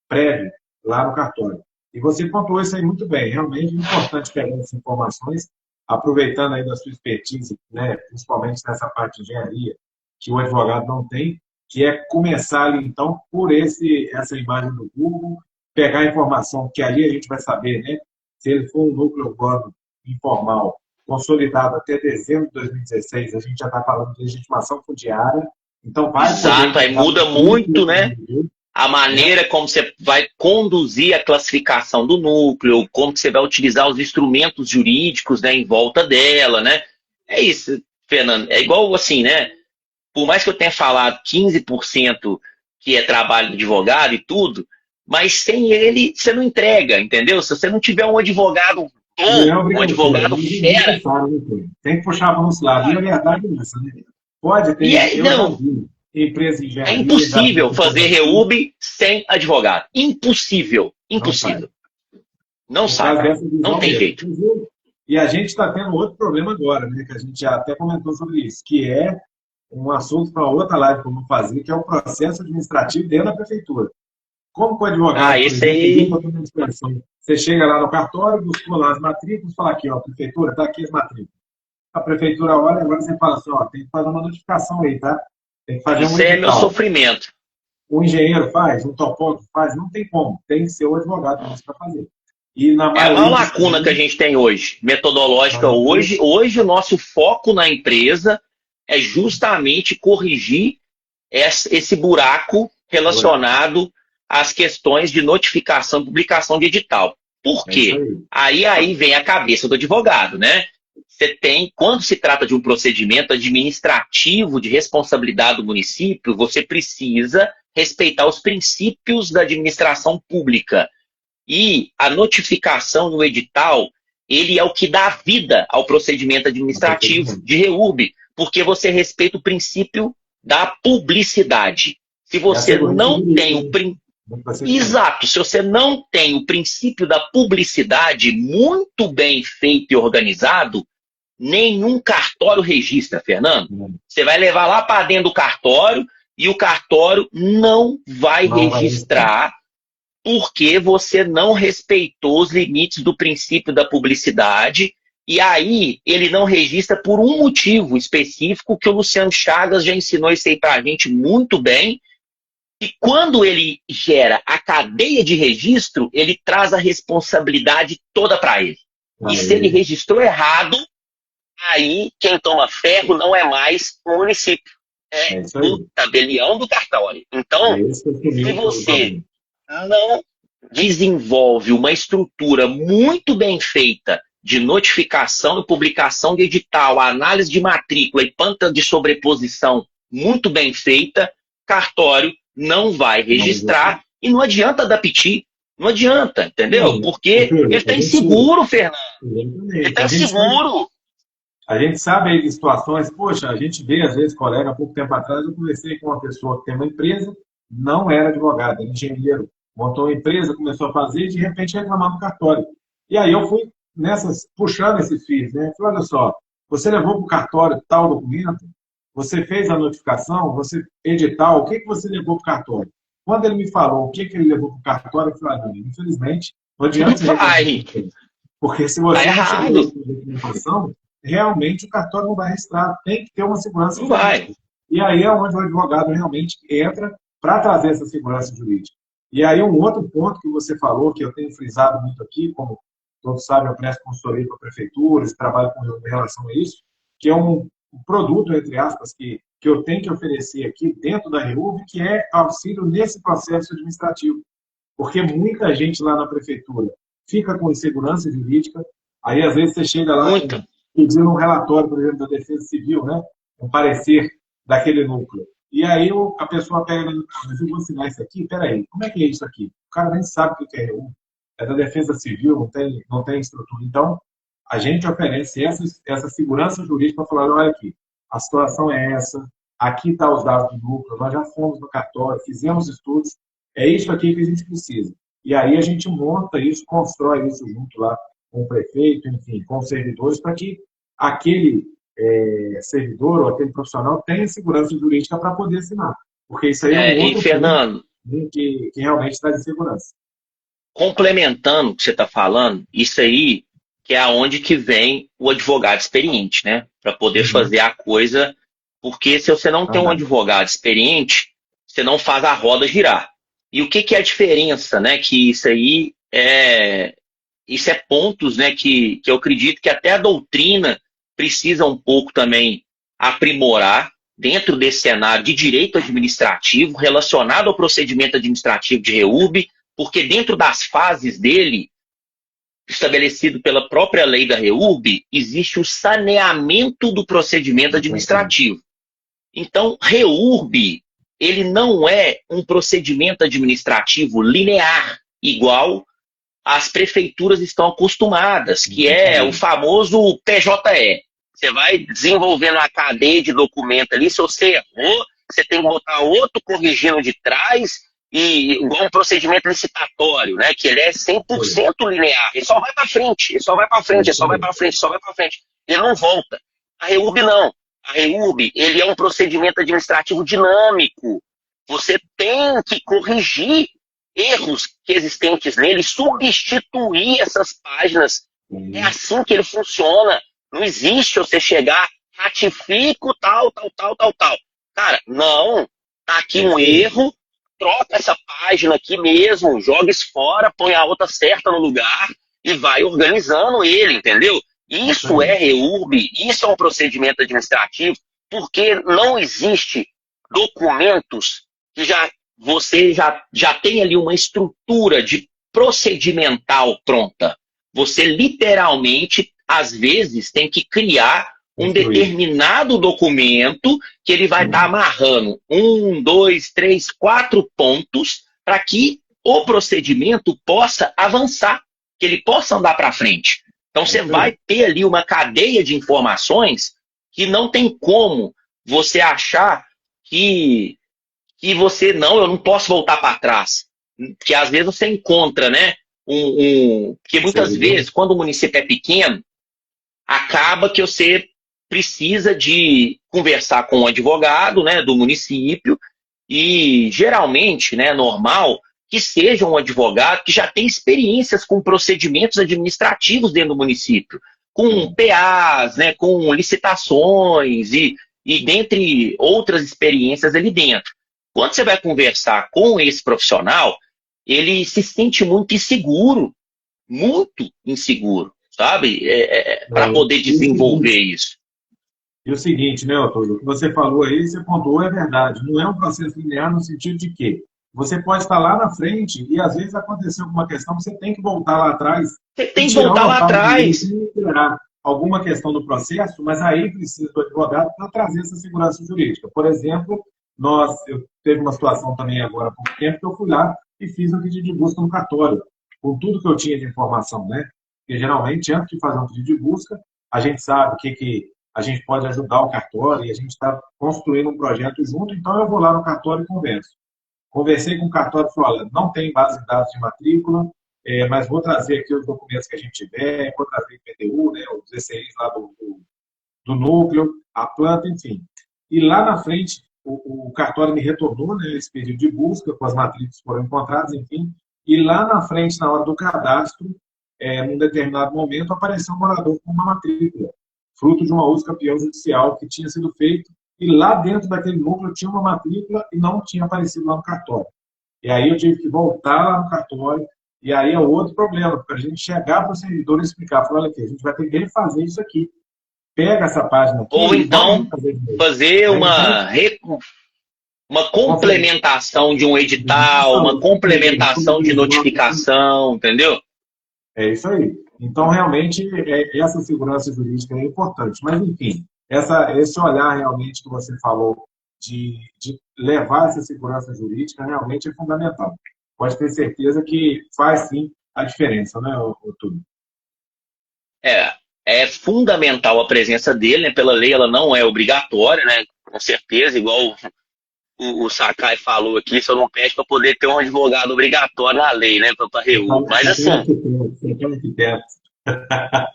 prévio lá no cartório. E você pontuou isso aí muito bem. Realmente é importante pegar essas informações, aproveitando aí da sua expertise, né, principalmente nessa parte de engenharia, que o advogado não tem, que é começar ali, então, por essa imagem do Google, pegar a informação, que ali a gente vai saber, né, se ele for um núcleo urbano informal, consolidado até dezembro de 2016, a gente já está falando de legitimação fundiária. Então, exato, aí muda muito, né? A maneira como você vai conduzir a classificação do núcleo, como você vai utilizar os instrumentos jurídicos, né, em volta dela, né? É isso, Fernando. É igual assim, né? Por mais que eu tenha falado 15% que é trabalho do advogado e tudo, mas sem ele você não entrega, entendeu? Se você não tiver um advogado bom, um advogado fera. Tem que puxar para os lados. E a verdade é essa, né? Pode ter, eu já vi empresa de É engenharia. impossível fazer REUB sem advogado. Impossível. Impossível. Não sai. Não tem jeito. E a gente está tendo outro problema agora, né? Que a gente já até comentou sobre isso, que é um assunto para outra live que eu vou fazer, que é o processo administrativo dentro da prefeitura. Como que o advogado, isso aí. Você chega lá no cartório, buscou lá as matrículas, fala aqui, ó, prefeitura, tá aqui as matrículas. A prefeitura olha, agora você fala assim, ó, tem que fazer uma notificação aí, tá? Tem que fazer isso é meu sofrimento. O engenheiro faz, o topógrafo faz, não tem como. Tem que ser o advogado para fazer. E é a maior lacuna que a gente tem hoje, metodológica hoje. Hoje o nosso foco na empresa é justamente corrigir esse buraco relacionado às questões de notificação e publicação de edital. Por quê? Aí vem a cabeça do advogado, né? Você tem, quando se trata de um procedimento administrativo de responsabilidade do município, você precisa respeitar os princípios da administração pública. E a notificação no edital, ele é o que dá vida ao procedimento administrativo de REUB, porque você respeita o princípio da publicidade. Se você não tem o Exato, se você não tem o princípio da publicidade muito bem feito e organizado, nenhum cartório registra, Fernando. Você vai levar lá para dentro do cartório e o cartório não vai registrar porque você não respeitou os limites do princípio da publicidade, e aí ele não registra por um motivo específico que o Luciano Chagas já ensinou isso aí para a gente muito bem, e quando ele gera a cadeia de registro, ele traz a responsabilidade toda para ele. E se ele registrou errado, aí quem toma ferro não é mais o município, é o tabelião do cartório. Então, se você não desenvolve uma estrutura muito bem feita de notificação e publicação de edital, análise de matrícula e planta de sobreposição muito bem feita, cartório não vai registrar e não adianta dar piti. Não adianta, entendeu? Porque ele está inseguro, Fernando. Ele está inseguro. A gente sabe aí de situações, poxa, a gente vê, às vezes, colega, há pouco tempo atrás, eu conversei com uma pessoa que tem uma empresa, não era advogado, era engenheiro, montou uma empresa, começou a fazer e, de repente, reclamar no cartório. E aí eu fui puxando esses fios, né? Falei, olha só, você levou para o cartório tal documento, você fez a notificação, você edital, o que você levou para o cartório? Quando ele me falou o que ele levou para o cartório, eu falei, não, infelizmente, não adianta você porque se você não tiver documentação, realmente o cartório não vai registrar, tem que ter uma segurança jurídica. E aí é onde o advogado realmente entra para trazer essa segurança jurídica. E aí um outro ponto que você falou, que eu tenho frisado muito aqui, como todos sabem, eu presto consultoria para prefeituras, trabalho com em relação a isso, que é um produto, entre aspas, que eu tenho que oferecer aqui dentro da REUB, que é auxílio nesse processo administrativo. Porque muita gente lá na prefeitura fica com insegurança jurídica, aí às vezes você chega lá pedindo um relatório, por exemplo, da Defesa Civil, né? Um parecer daquele núcleo. E aí a pessoa pega, mas eu vou assinar isso aqui? Peraí, como é que é isso aqui? O cara nem sabe o que é REUB. É da Defesa Civil, não tem estrutura. Então, a gente oferece essa segurança jurídica para falar, olha aqui, a situação é essa, aqui estão os dados do núcleo, nós já fomos no cartório, fizemos estudos, é isso aqui que a gente precisa. E aí a gente monta isso, constrói isso junto lá com o prefeito, enfim, com os servidores, para que aquele servidor ou aquele profissional tenha segurança jurídica para poder assinar. Porque isso aí é um outro Fernando, ponto que realmente está de segurança. Complementando o que você está falando, isso aí que é aonde que vem o advogado experiente, né? Para poder fazer a coisa, porque se você não tem um advogado experiente, você não faz a roda girar. E o que é a diferença, né? Que isso aí isso é pontos, né? Que eu acredito que até a doutrina precisa um pouco também aprimorar dentro desse cenário de direito administrativo relacionado ao procedimento administrativo de REUB, porque dentro das fases dele, estabelecido pela própria lei da REUB, existe o saneamento do procedimento administrativo. Então, REUB ele não é um procedimento administrativo linear, igual as prefeituras estão acostumadas, que é o famoso PJE. Você vai desenvolvendo a cadeia de documento ali, se você errou, você tem que botar outro corrigindo de trás, e igual um procedimento licitatório, né, que ele é 100% linear. Ele só vai para frente, ele só vai para frente, ele só vai para frente, só vai para frente. Ele não volta. A REURB não. A REURB, ele é um procedimento administrativo dinâmico. Você tem que corrigir erros que existentes nele, substituir essas páginas. É assim que ele funciona. Não existe você chegar, ratifico tal. Cara, não. Tá aqui um erro, troca essa página aqui mesmo, joga isso fora, põe a outra certa no lugar e vai organizando ele, entendeu? Isso é REURB, isso é um procedimento administrativo, porque não existe documentos que você já tem ali uma estrutura de procedimental pronta. Você literalmente, às vezes, tem que criar um determinado documento que ele vai estar amarrando 1, 2, 3, 4 pontos para que o procedimento possa avançar, que ele possa andar para frente. Então você vai ter ali uma cadeia de informações que não tem como você achar que você eu não posso voltar para trás. Que às vezes você encontra, né? Porque muitas vezes, quando o município é pequeno, acaba que você precisa de conversar com o advogado, né, do município, e geralmente, né, é normal que seja um advogado que já tem experiências com procedimentos administrativos dentro do município, com PAs, né, com licitações e dentre outras experiências ali dentro. Quando você vai conversar com esse profissional, ele se sente muito inseguro, sabe? Para poder desenvolver isso. E o seguinte, né, Otávio, o que você falou aí, você pontuou, é verdade. Não é um processo linear no sentido de que você pode estar lá na frente e, às vezes, aconteceu alguma questão, você tem que voltar lá atrás. Você tem que voltar lá atrás. Alguma questão do processo, mas aí precisa do advogado para trazer essa segurança jurídica. Por exemplo, eu teve uma situação também agora há pouco tempo que eu fui lá e fiz um pedido de busca no cartório, com tudo que eu tinha de informação, né? Porque, geralmente, antes de fazer um pedido de busca, a gente sabe o que a gente pode ajudar o cartório e a gente está construindo um projeto junto, então eu vou lá no cartório e converso. Conversei com o cartório e falei, olha, não tem base de dados de matrícula, mas vou trazer aqui os documentos que a gente tiver, vou trazer o PTU, né, os ECIs lá do núcleo, a planta, enfim. E lá na frente, o cartório me retornou, né, esse pedido de busca, com as matrículas que foram encontradas, enfim, e lá na frente, na hora do cadastro, num determinado momento, apareceu um morador com uma matrícula, fruto de uma uso campeão judicial que tinha sido feito, e lá dentro daquele núcleo tinha uma matrícula e não tinha aparecido lá no cartório. E aí eu tive que voltar lá no cartório, e aí é outro problema, para a gente chegar para o servidor e explicar, falar, olha aqui, a gente vai ter que refazer isso aqui. Pega essa página aqui. Ou então fazer uma complementação de um edital, uma complementação de notificação, entendeu? É isso aí. Então, realmente, essa segurança jurídica é importante. Mas, enfim, esse olhar realmente que você falou de levar essa segurança jurídica realmente é fundamental. Pode ter certeza que faz, sim, a diferença, né, Túlio? É fundamental a presença dele, né? Pela lei ela não é obrigatória, né? Com certeza, igual o Sakai falou aqui, só não pede para poder ter um advogado obrigatório na lei, né? Para REURB. Mas assim.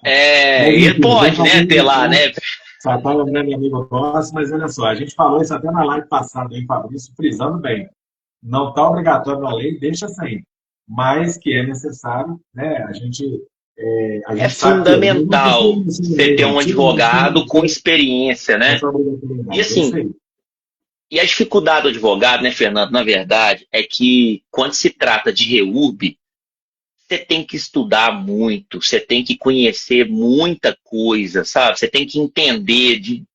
Ele pode, né? Ter lá, né? Sakai é um grande amigo nosso, mas olha só, a gente falou isso até na live passada, hein, Fabrício, frisando bem. Não está obrigatório na lei, deixa sem. Mas que é necessário, né? A gente é fundamental você ter um advogado com experiência, né? E assim, e a dificuldade do advogado, né, Fernando, na verdade, é que quando se trata de REURB, você tem que estudar muito, você tem que conhecer muita coisa, sabe? Você tem que entender de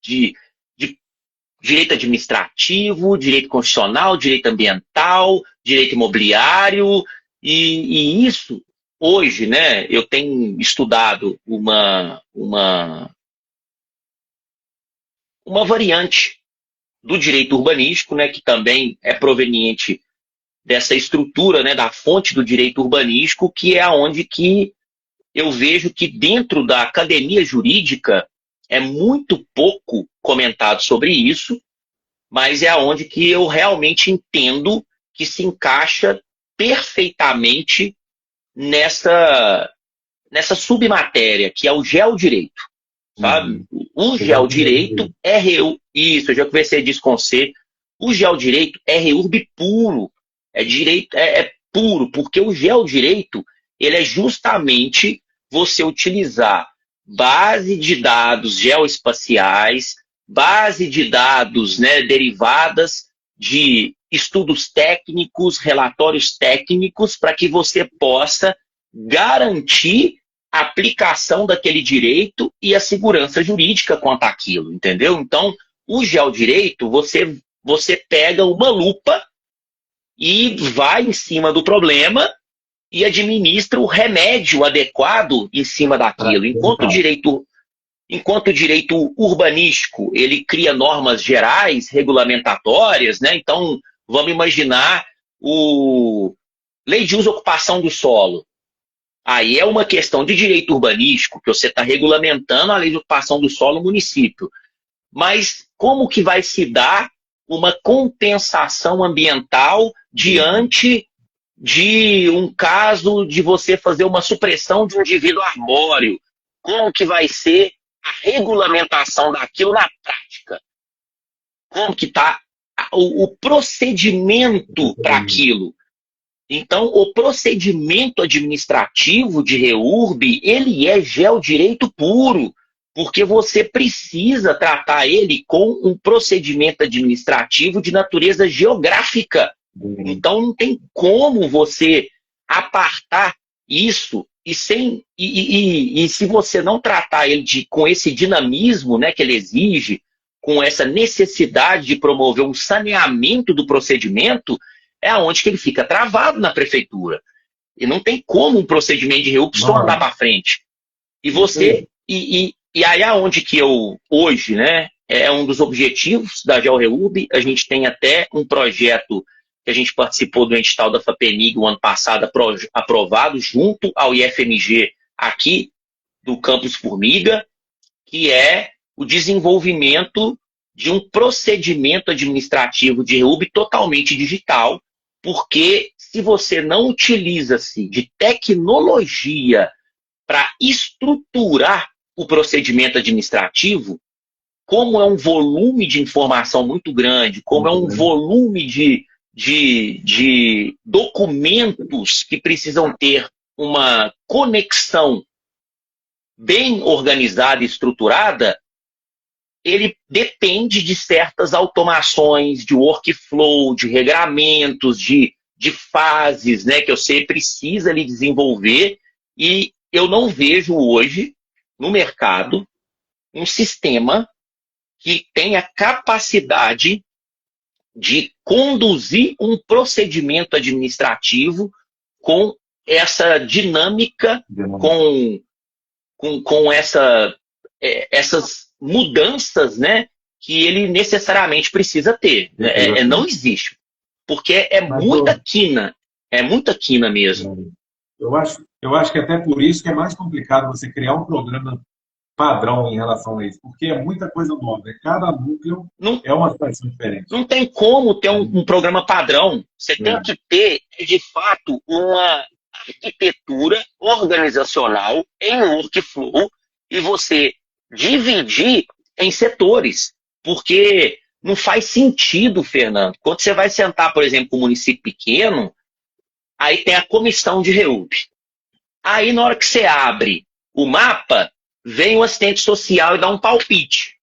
direito administrativo, direito constitucional, direito ambiental, direito imobiliário, e isso, hoje, né, eu tenho estudado uma variante do direito urbanístico, né, que também é proveniente dessa estrutura, né, da fonte do direito urbanístico, que é onde que eu vejo que dentro da academia jurídica é muito pouco comentado sobre isso, mas é onde que eu realmente entendo que se encaixa perfeitamente nessa submatéria, que é o geodireito, sabe? O geodireito é isso, eu já conversei disso com você. O geodireito é REURB puro, é direito, é puro, porque o geodireito, ele é justamente você utilizar base de dados geoespaciais, base de dados, né, derivadas de estudos técnicos, relatórios técnicos, para que você possa garantir a aplicação daquele direito e a segurança jurídica quanto àquilo, entendeu? Então, o geodireito, você pega uma lupa e vai em cima do problema e administra o remédio adequado em cima daquilo. Enquanto o direito urbanístico, ele cria normas gerais, regulamentatórias, né? Então, vamos imaginar o Lei de Uso e Ocupação do Solo. Aí é uma questão de direito urbanístico, que você está regulamentando a lei de ocupação do solo no município. Mas como que vai se dar uma compensação ambiental diante de um caso de você fazer uma supressão de um indivíduo arbóreo? Como que vai ser a regulamentação daquilo na prática? Como que está o procedimento para aquilo? Então, o procedimento administrativo de REURB, ele é geodireito puro, porque você precisa tratar ele com um procedimento administrativo de natureza geográfica. Então, não tem como você apartar isso e se você não tratar ele com esse dinamismo, né, que ele exige, com essa necessidade de promover um saneamento do procedimento, é onde que ele fica travado na prefeitura. E não tem como um procedimento de REURB só andar para frente. E você... E aí é onde que eu, hoje, né, é um dos objetivos da GeoREURB. A gente tem até um projeto que a gente participou do edital da FAPENIG o ano passado, aprovado junto ao IFMG aqui do Campus Formiga, que é o desenvolvimento de um procedimento administrativo de REURB totalmente digital, porque se você não utiliza-se de tecnologia para estruturar o procedimento administrativo, como é um volume de informação muito grande, como é um volume de documentos que precisam ter uma conexão bem organizada e estruturada, ele depende de certas automações, de workflow, de regramentos, de fases, né, que você precisa ali desenvolver, e eu não vejo hoje no mercado um sistema que tenha capacidade de conduzir um procedimento administrativo com essa dinâmica, com essas mudanças, né, que ele necessariamente precisa ter. Não existe. Porque é muita quina mesmo. Eu acho que até por isso que é mais complicado você criar um programa padrão em relação a isso, porque é muita coisa nova. Cada núcleo é uma situação diferente. Não tem como ter um programa padrão. Você tem que ter, de fato, uma arquitetura organizacional em workflow e você dividir em setores. Porque não faz sentido, Fernando. Quando você vai sentar, por exemplo, com um município pequeno, aí tem a comissão de REURB. Aí, na hora que você abre o mapa, vem o assistente social e dá um palpite.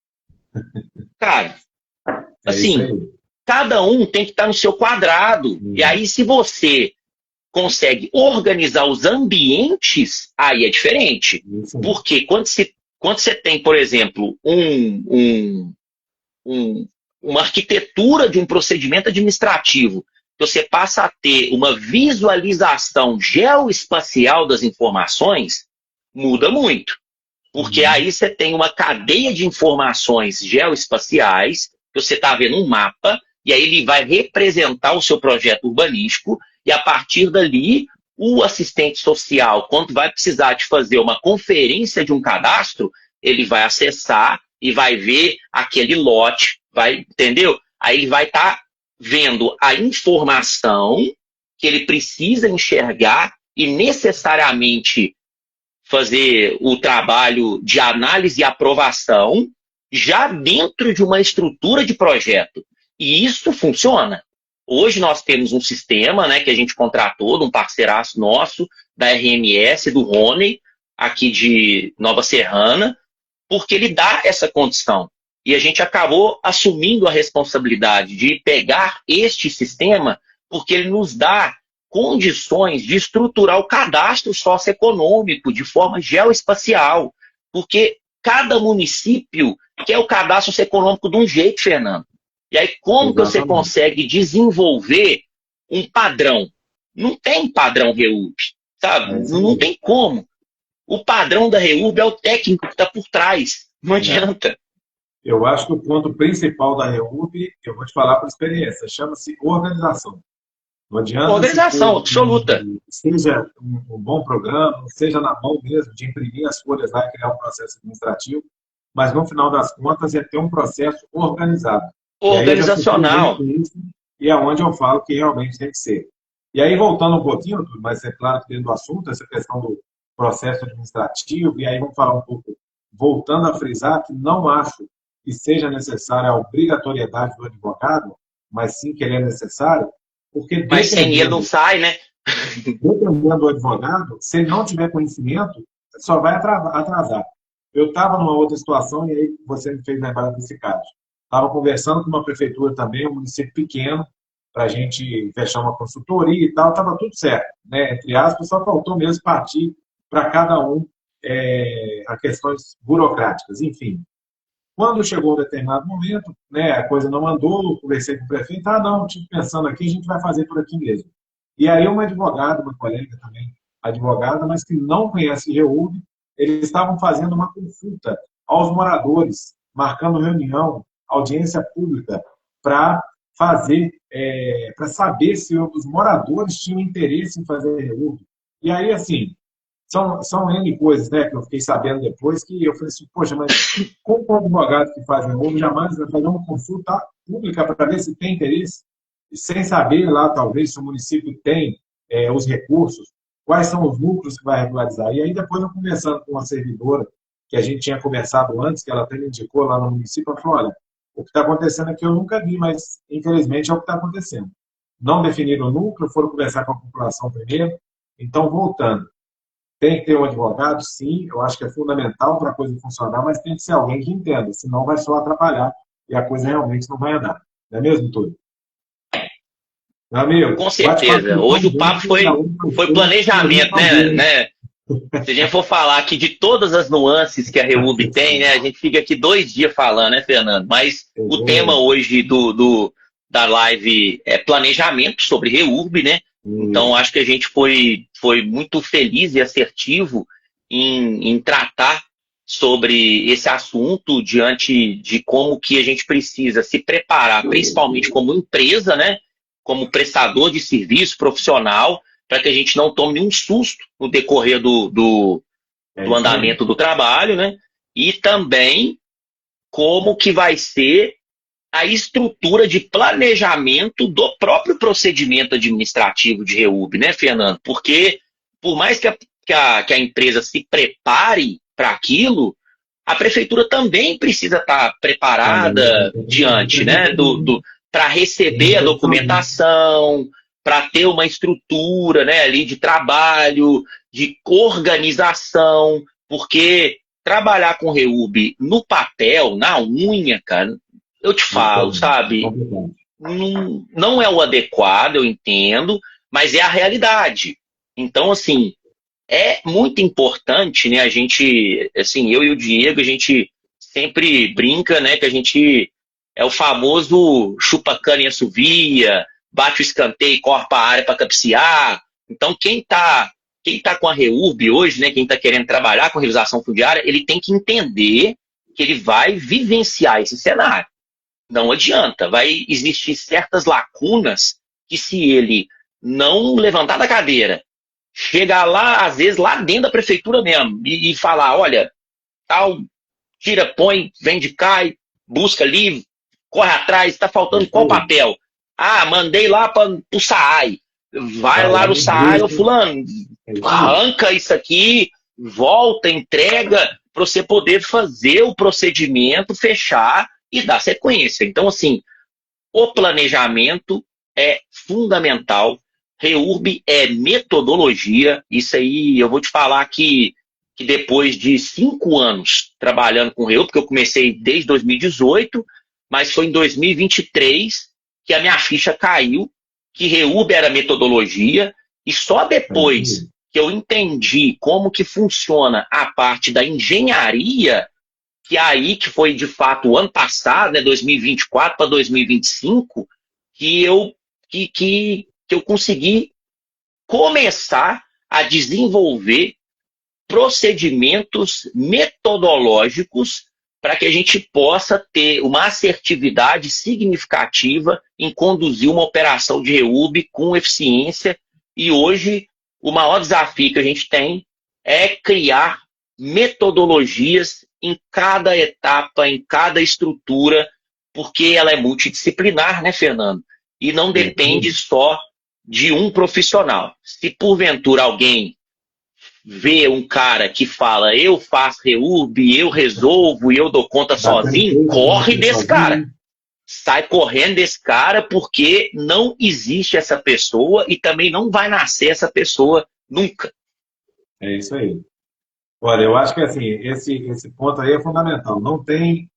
Cara, assim, cada um tem que estar no seu quadrado. E aí, se você consegue organizar os ambientes, aí é diferente. Porque quando você tem, por exemplo, uma arquitetura de um procedimento administrativo, você passa a ter uma visualização geoespacial das informações, muda muito. Porque aí você tem uma cadeia de informações geoespaciais que você está vendo um mapa, e aí ele vai representar o seu projeto urbanístico, e a partir dali, o assistente social, quando vai precisar de fazer uma conferência de um cadastro, ele vai acessar e vai ver aquele lote, entendeu? Aí ele vai estar vendo a informação que ele precisa enxergar e necessariamente fazer o trabalho de análise e aprovação já dentro de uma estrutura de projeto. E isso funciona. Hoje nós temos um sistema, né, que a gente contratou de um parceiraço nosso, da RMS, do Rony, aqui de Nova Serrana, porque ele dá essa condição. E a gente acabou assumindo a responsabilidade de pegar este sistema, porque ele nos dá condições de estruturar o cadastro socioeconômico de forma geoespacial. Porque cada município quer o cadastro socioeconômico de um jeito, Fernando. E aí, como que você consegue desenvolver um padrão? Não tem padrão REURB, sabe? Não tem como. O padrão da REURB é o técnico que está por trás. Não adianta. Eu acho que o ponto principal da REURB, eu vou te falar por experiência, chama-se organização. Não adianta. Organização absoluta. Seja um bom programa, seja na mão mesmo, de imprimir as folhas lá e criar um processo administrativo, mas no final das contas é ter um processo organizado. Organizacional. E é onde eu falo que realmente tem que ser. E aí, voltando um pouquinho, mas é claro que dentro do assunto, essa questão do processo administrativo, e aí vamos falar um pouco, voltando a frisar que não acho que seja necessária a obrigatoriedade do advogado, mas sim que ele é necessário, porque... Mas sem ele não sai, né? Dependendo do advogado, se ele não tiver conhecimento, só vai atrasar. Eu estava numa outra situação, e aí você me fez lembrar desse caso. Estava conversando com uma prefeitura também, um município pequeno, para a gente fechar uma consultoria e tal, estava tudo certo, né? Entre aspas, só faltou mesmo partir para cada um a questões burocráticas, enfim. Quando chegou um determinado momento, né, a coisa não andou, conversei com o prefeito, não, estive pensando aqui, a gente vai fazer por aqui mesmo. E aí uma advogada, uma colega também, advogada, mas que não conhece REURB, eles estavam fazendo uma consulta aos moradores, marcando reunião, audiência pública, para fazer, para saber se os moradores tinham interesse em fazer REURB. E aí, assim, são N coisas, né, que eu fiquei sabendo depois, que eu falei assim, poxa, mas como o advogado que faz REURB jamais vai fazer uma consulta pública para ver se tem interesse, sem saber lá, talvez, se o município tem os recursos, quais são os lucros que vai regularizar. E aí, depois, eu conversando com uma servidora, que a gente tinha conversado antes, que ela até me indicou lá no município, ela falou, olha, o que está acontecendo aqui eu nunca vi, mas, infelizmente, é o que está acontecendo. Não definiram o núcleo, foram conversar com a população primeiro. Então, voltando, tem que ter um advogado, sim, eu acho que é fundamental para a coisa funcionar, mas tem que ser alguém que entenda, senão vai só atrapalhar e a coisa realmente não vai andar. Não é mesmo, Túlio? Meu amigo, com certeza. Hoje o papo foi planejamento, né? Se a gente for falar aqui de todas as nuances que a REURB tem, né? A gente fica aqui 2 dias falando, né, Fernando? Mas o tema hoje da live é planejamento sobre REURB, né? Então, acho que a gente foi muito feliz e assertivo em tratar sobre esse assunto diante de como que a gente precisa se preparar, principalmente como empresa, né? Como prestador de serviço profissional, para que a gente não tome nenhum susto no decorrer do andamento do trabalho, né? E também como que vai ser a estrutura de planejamento do próprio procedimento administrativo de REURB, né, Fernando? Porque, por mais que a empresa se prepare para aquilo, a prefeitura também precisa estar preparada diante, né, para receber a documentação, para ter uma estrutura, né, ali de trabalho, de organização, porque trabalhar com REURB no papel, na unha, cara, eu te falo, sabe, não é o adequado, eu entendo, mas é a realidade. Então, assim, é muito importante, né, a gente, assim, eu e o Diego, a gente sempre brinca, né, que a gente é o famoso chupa-cana e assovia, bate o escanteio e corre para a área para cabecear. Então, quem tá com a REURB hoje, né, quem está querendo trabalhar com realização fundiária, ele tem que entender que ele vai vivenciar esse cenário. não adianta. Vai existir certas lacunas que, se ele não levantar da cadeira, chegar lá, às vezes, lá dentro da prefeitura mesmo, e falar, olha, tal, tira, põe, vende, cai, busca ali, corre atrás, está faltando qual papel? Ah, mandei lá para o SAAI. Vai lá no SAAI, ô fulano, arranca isso aqui, volta, entrega, para você poder fazer o procedimento, fechar e dar sequência. Então, assim, o planejamento é fundamental. REURB é metodologia. Isso aí eu vou te falar que depois de 5 anos trabalhando com REURB, porque eu comecei desde 2018, mas foi em 2023 que a minha ficha caiu, que REURB era metodologia, e só depois que eu entendi como que funciona a parte da engenharia, que aí que foi de fato o ano passado, né, 2024 para 2025, que eu consegui começar a desenvolver procedimentos metodológicos para que a gente possa ter uma assertividade significativa em conduzir uma operação de REURB com eficiência. E hoje, o maior desafio que a gente tem é criar metodologias em cada etapa, em cada estrutura, porque ela é multidisciplinar, né, Fernando? E não depende só de um profissional. Se porventura alguém vê um cara que fala, eu faço REURB, eu resolvo e eu dou conta sozinho, corre desse cara. Sai correndo desse cara, porque não existe essa pessoa e também não vai nascer essa pessoa nunca. É isso aí. Olha, eu acho que assim, esse ponto aí é fundamental. Não tem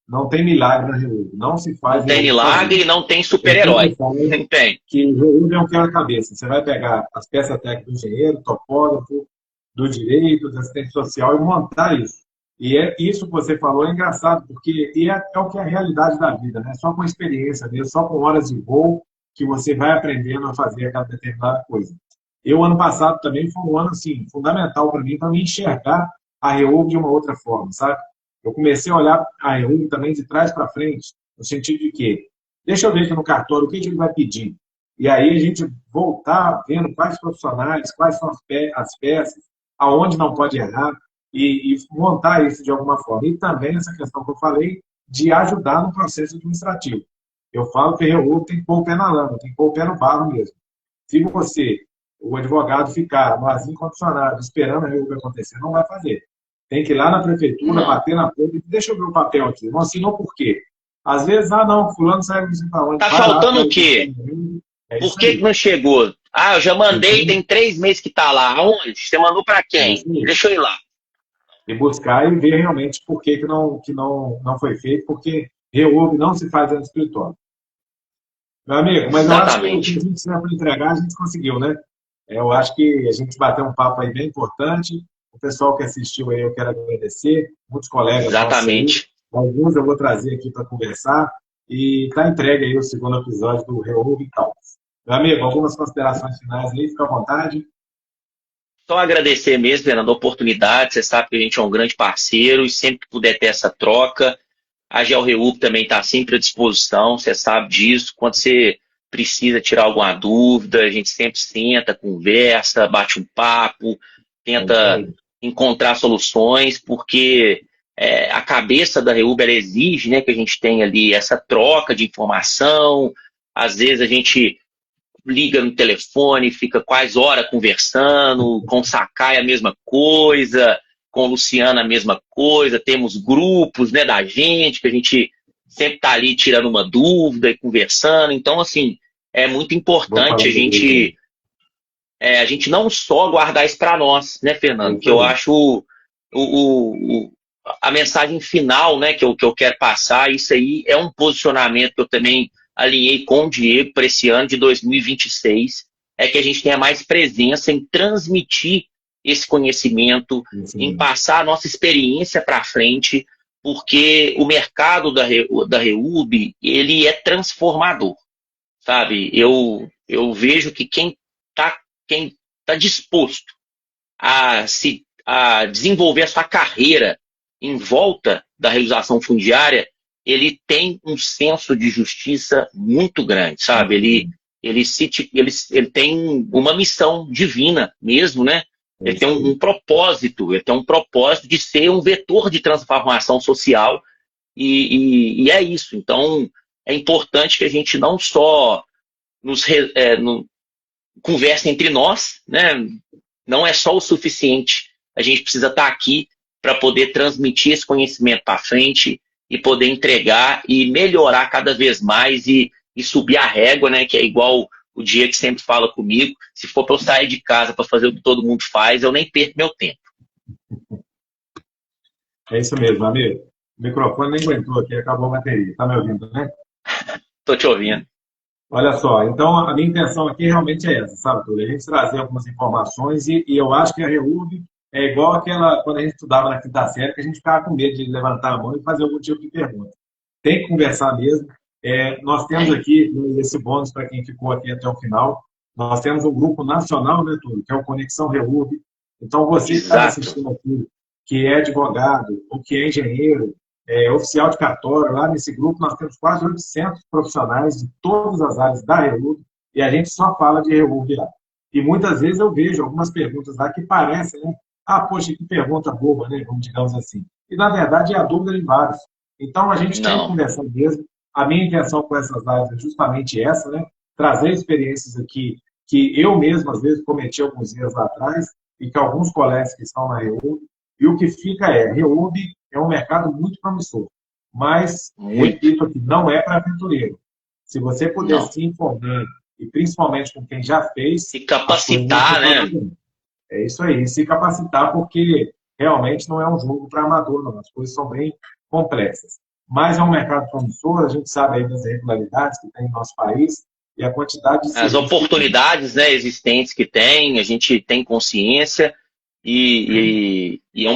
milagre na REURB. Não se faz. Não tem milagre e não tem super-herói. Não tem. Que REURB é um quebra-cabeça. Você vai pegar as peças técnicas do engenheiro, topógrafo, do direito, do assistente social e montar isso. E isso que você falou é engraçado, porque é o que é a realidade da vida, né? Só com experiência mesmo, só com horas de voo que você vai aprendendo a fazer aquela determinada coisa. Eu, ano passado, também foi um ano assim, fundamental para mim enxergar a REURB de uma outra forma, sabe? Eu comecei a olhar a REURB também de trás para frente, no sentido de que, deixa eu ver aqui no cartório o que ele vai pedir. E aí a gente voltar vendo quais profissionais, quais são as peças, aonde não pode errar, e montar isso de alguma forma. E também essa questão que eu falei de ajudar no processo administrativo. Eu falo que a REURB tem que pôr o pé na lama, tem que pôr o pé no barro mesmo. Se você, o advogado, ficar no arzinho condicionado esperando a REURB acontecer, não vai fazer. Tem que ir lá na prefeitura, bater na porta e deixa eu ver o papel aqui. Não assinou por quê? Às vezes, não, fulano sabe para onde. Tá faltando o quê? Por que não chegou? Ah, eu já mandei, tem 3 meses que tá lá. Aonde? Você mandou para quem? Deixa eu ir lá. E buscar e ver realmente por que não foi feito, porque REURB não se faz dentro do escritório. Meu amigo, mas eu acho que o que a gente tinha para entregar, a gente conseguiu, né? Eu acho que a gente bateu um papo aí bem importante. O pessoal que assistiu aí, eu quero agradecer. Muitos colegas. Exatamente. Alguns eu vou trazer aqui para conversar. E está entregue aí o segundo episódio do REURB e tal. Meu amigo, algumas considerações finais aí, fica à vontade. Só agradecer mesmo, Fernando, a oportunidade. Você sabe que a gente é um grande parceiro e sempre que puder ter essa troca, a GeoREURB também está sempre à disposição, você sabe disso. Quando você precisa tirar alguma dúvida, a gente sempre senta, conversa, bate um papo, tenta encontrar soluções, porque a cabeça da REURB ela exige, né, que a gente tenha ali essa troca de informação. Às vezes a gente liga no telefone, fica quase horas conversando, com o Sakai a mesma coisa, com o Luciano a mesma coisa, temos grupos, né, da gente, que a gente sempre está ali tirando uma dúvida e conversando. Então, assim, é muito importante a gente não só guardar isso para nós, né, Fernando? Que eu acho a mensagem final, né, que eu quero passar, isso aí é um posicionamento que eu também alinhei com o Diego para esse ano de 2026, é que a gente tenha mais presença em transmitir esse conhecimento, em passar a nossa experiência para frente, porque o mercado da REURB, ele é transformador, sabe? Eu vejo que quem tá disposto a desenvolver a sua carreira em volta da realização fundiária, ele tem um senso de justiça muito grande, sabe? Ele tem uma missão divina mesmo, né? Ele tem um propósito, ele tem um propósito de ser um vetor de transformação social e é isso. Então, é importante que a gente não só converse entre nós, né? Não é só o suficiente. A gente precisa estar aqui para poder transmitir esse conhecimento para frente e poder entregar e melhorar cada vez mais e subir a régua, né? Que é igual o Diego que sempre fala comigo. Se for para eu sair de casa para fazer o que todo mundo faz, eu nem perco meu tempo. É isso mesmo, amigo. O microfone nem aguentou aqui, acabou a bateria. Tá me ouvindo, né? Tô te ouvindo. Olha só, então a minha intenção aqui realmente é essa, sabe, Túlio? A gente trazer algumas informações e eu acho que a REURB é igual aquela, quando a gente estudava na quinta série, que a gente ficava com medo de levantar a mão e fazer algum tipo de pergunta. Tem que conversar mesmo. Nós temos aqui esse bônus para quem ficou aqui até o final. Nós temos um grupo nacional, né, Túlio, que é o Conexão REURB. Então, você que está assistindo aqui, que é advogado ou que é engenheiro, oficial de cartório, lá nesse grupo nós temos quase 800 profissionais de todas as áreas da REURB e a gente só fala de REURB lá. E muitas vezes eu vejo algumas perguntas lá que parecem, né? Ah, poxa, que pergunta boba, né? Vamos digamos assim. E na verdade é a dúvida de vários. Então a gente tem que conversar mesmo. A minha intenção com essas lives é justamente essa, né? Trazer experiências aqui que eu mesmo às vezes cometi alguns erros lá atrás e que alguns colegas que estão na REURB. E o que fica REURB é um mercado muito promissor, mas, repito aqui, não é para aventureiro. Se você puder se informar, e principalmente com quem já fez... Se capacitar, né? É isso aí, se capacitar, porque realmente não é um jogo para amador, não. As coisas são bem complexas. Mas é um mercado promissor, a gente sabe aí das irregularidades que tem no nosso país, e a quantidade de... As oportunidades, né, existentes que tem, a gente tem consciência... E é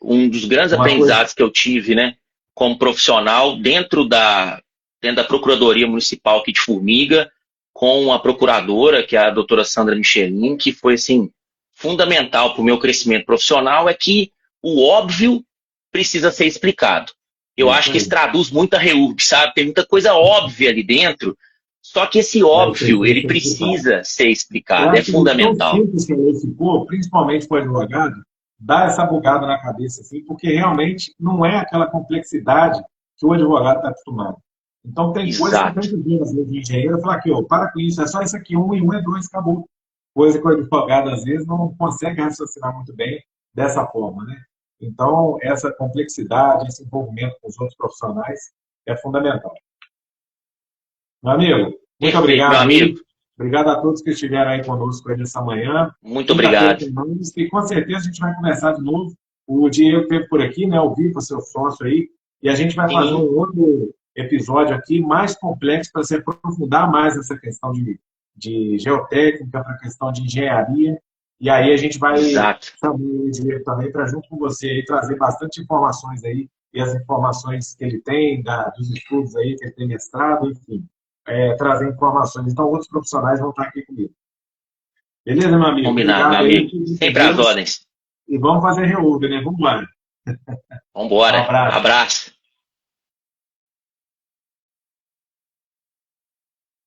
um dos grandes aprendizados que eu tive, né, como profissional, dentro da Procuradoria Municipal aqui de Formiga, com a procuradora, que é a doutora Sandra Michelin, que foi assim, fundamental para o meu crescimento profissional, é que o óbvio precisa ser explicado. Eu acho que isso traduz muito a REURB, sabe? Tem muita coisa óbvia ali dentro. Só que esse óbvio, ele precisa ser explicado, é fundamental. Principalmente para o advogado, dá essa bugada na cabeça, assim, porque realmente não é aquela complexidade que o advogado está acostumado. Então, tem coisas que tem que vir, às vezes, de engenheiro, falar aqui, para com isso, é só isso aqui, 1 e 1 é 2, acabou. Coisa que o advogado, às vezes, não consegue raciocinar muito bem dessa forma, né? Então, essa complexidade, esse envolvimento com os outros profissionais é fundamental. Meu amigo, muito obrigado. Meu amigo. Obrigado a todos que estiveram aí conosco aí nessa manhã. Muito obrigado. E com certeza a gente vai conversar de novo. O Diego esteve por aqui, né? O Viva, seu sócio aí. E a gente vai fazer um outro episódio aqui mais complexo para se aprofundar mais nessa questão de geotécnica, para a questão de engenharia. E aí a gente vai chamar o Diego também para, junto com você, aí, trazer bastante informações aí. E as informações que ele tem, dos estudos aí que ele tem mestrado, enfim. Trazer informações. Então, outros profissionais vão estar aqui comigo. Beleza, meu amigo? Combinado, meu amigo. Sempre às ordens. E vamos fazer REURB, né? Vamos lá. Vamos embora. Um abraço.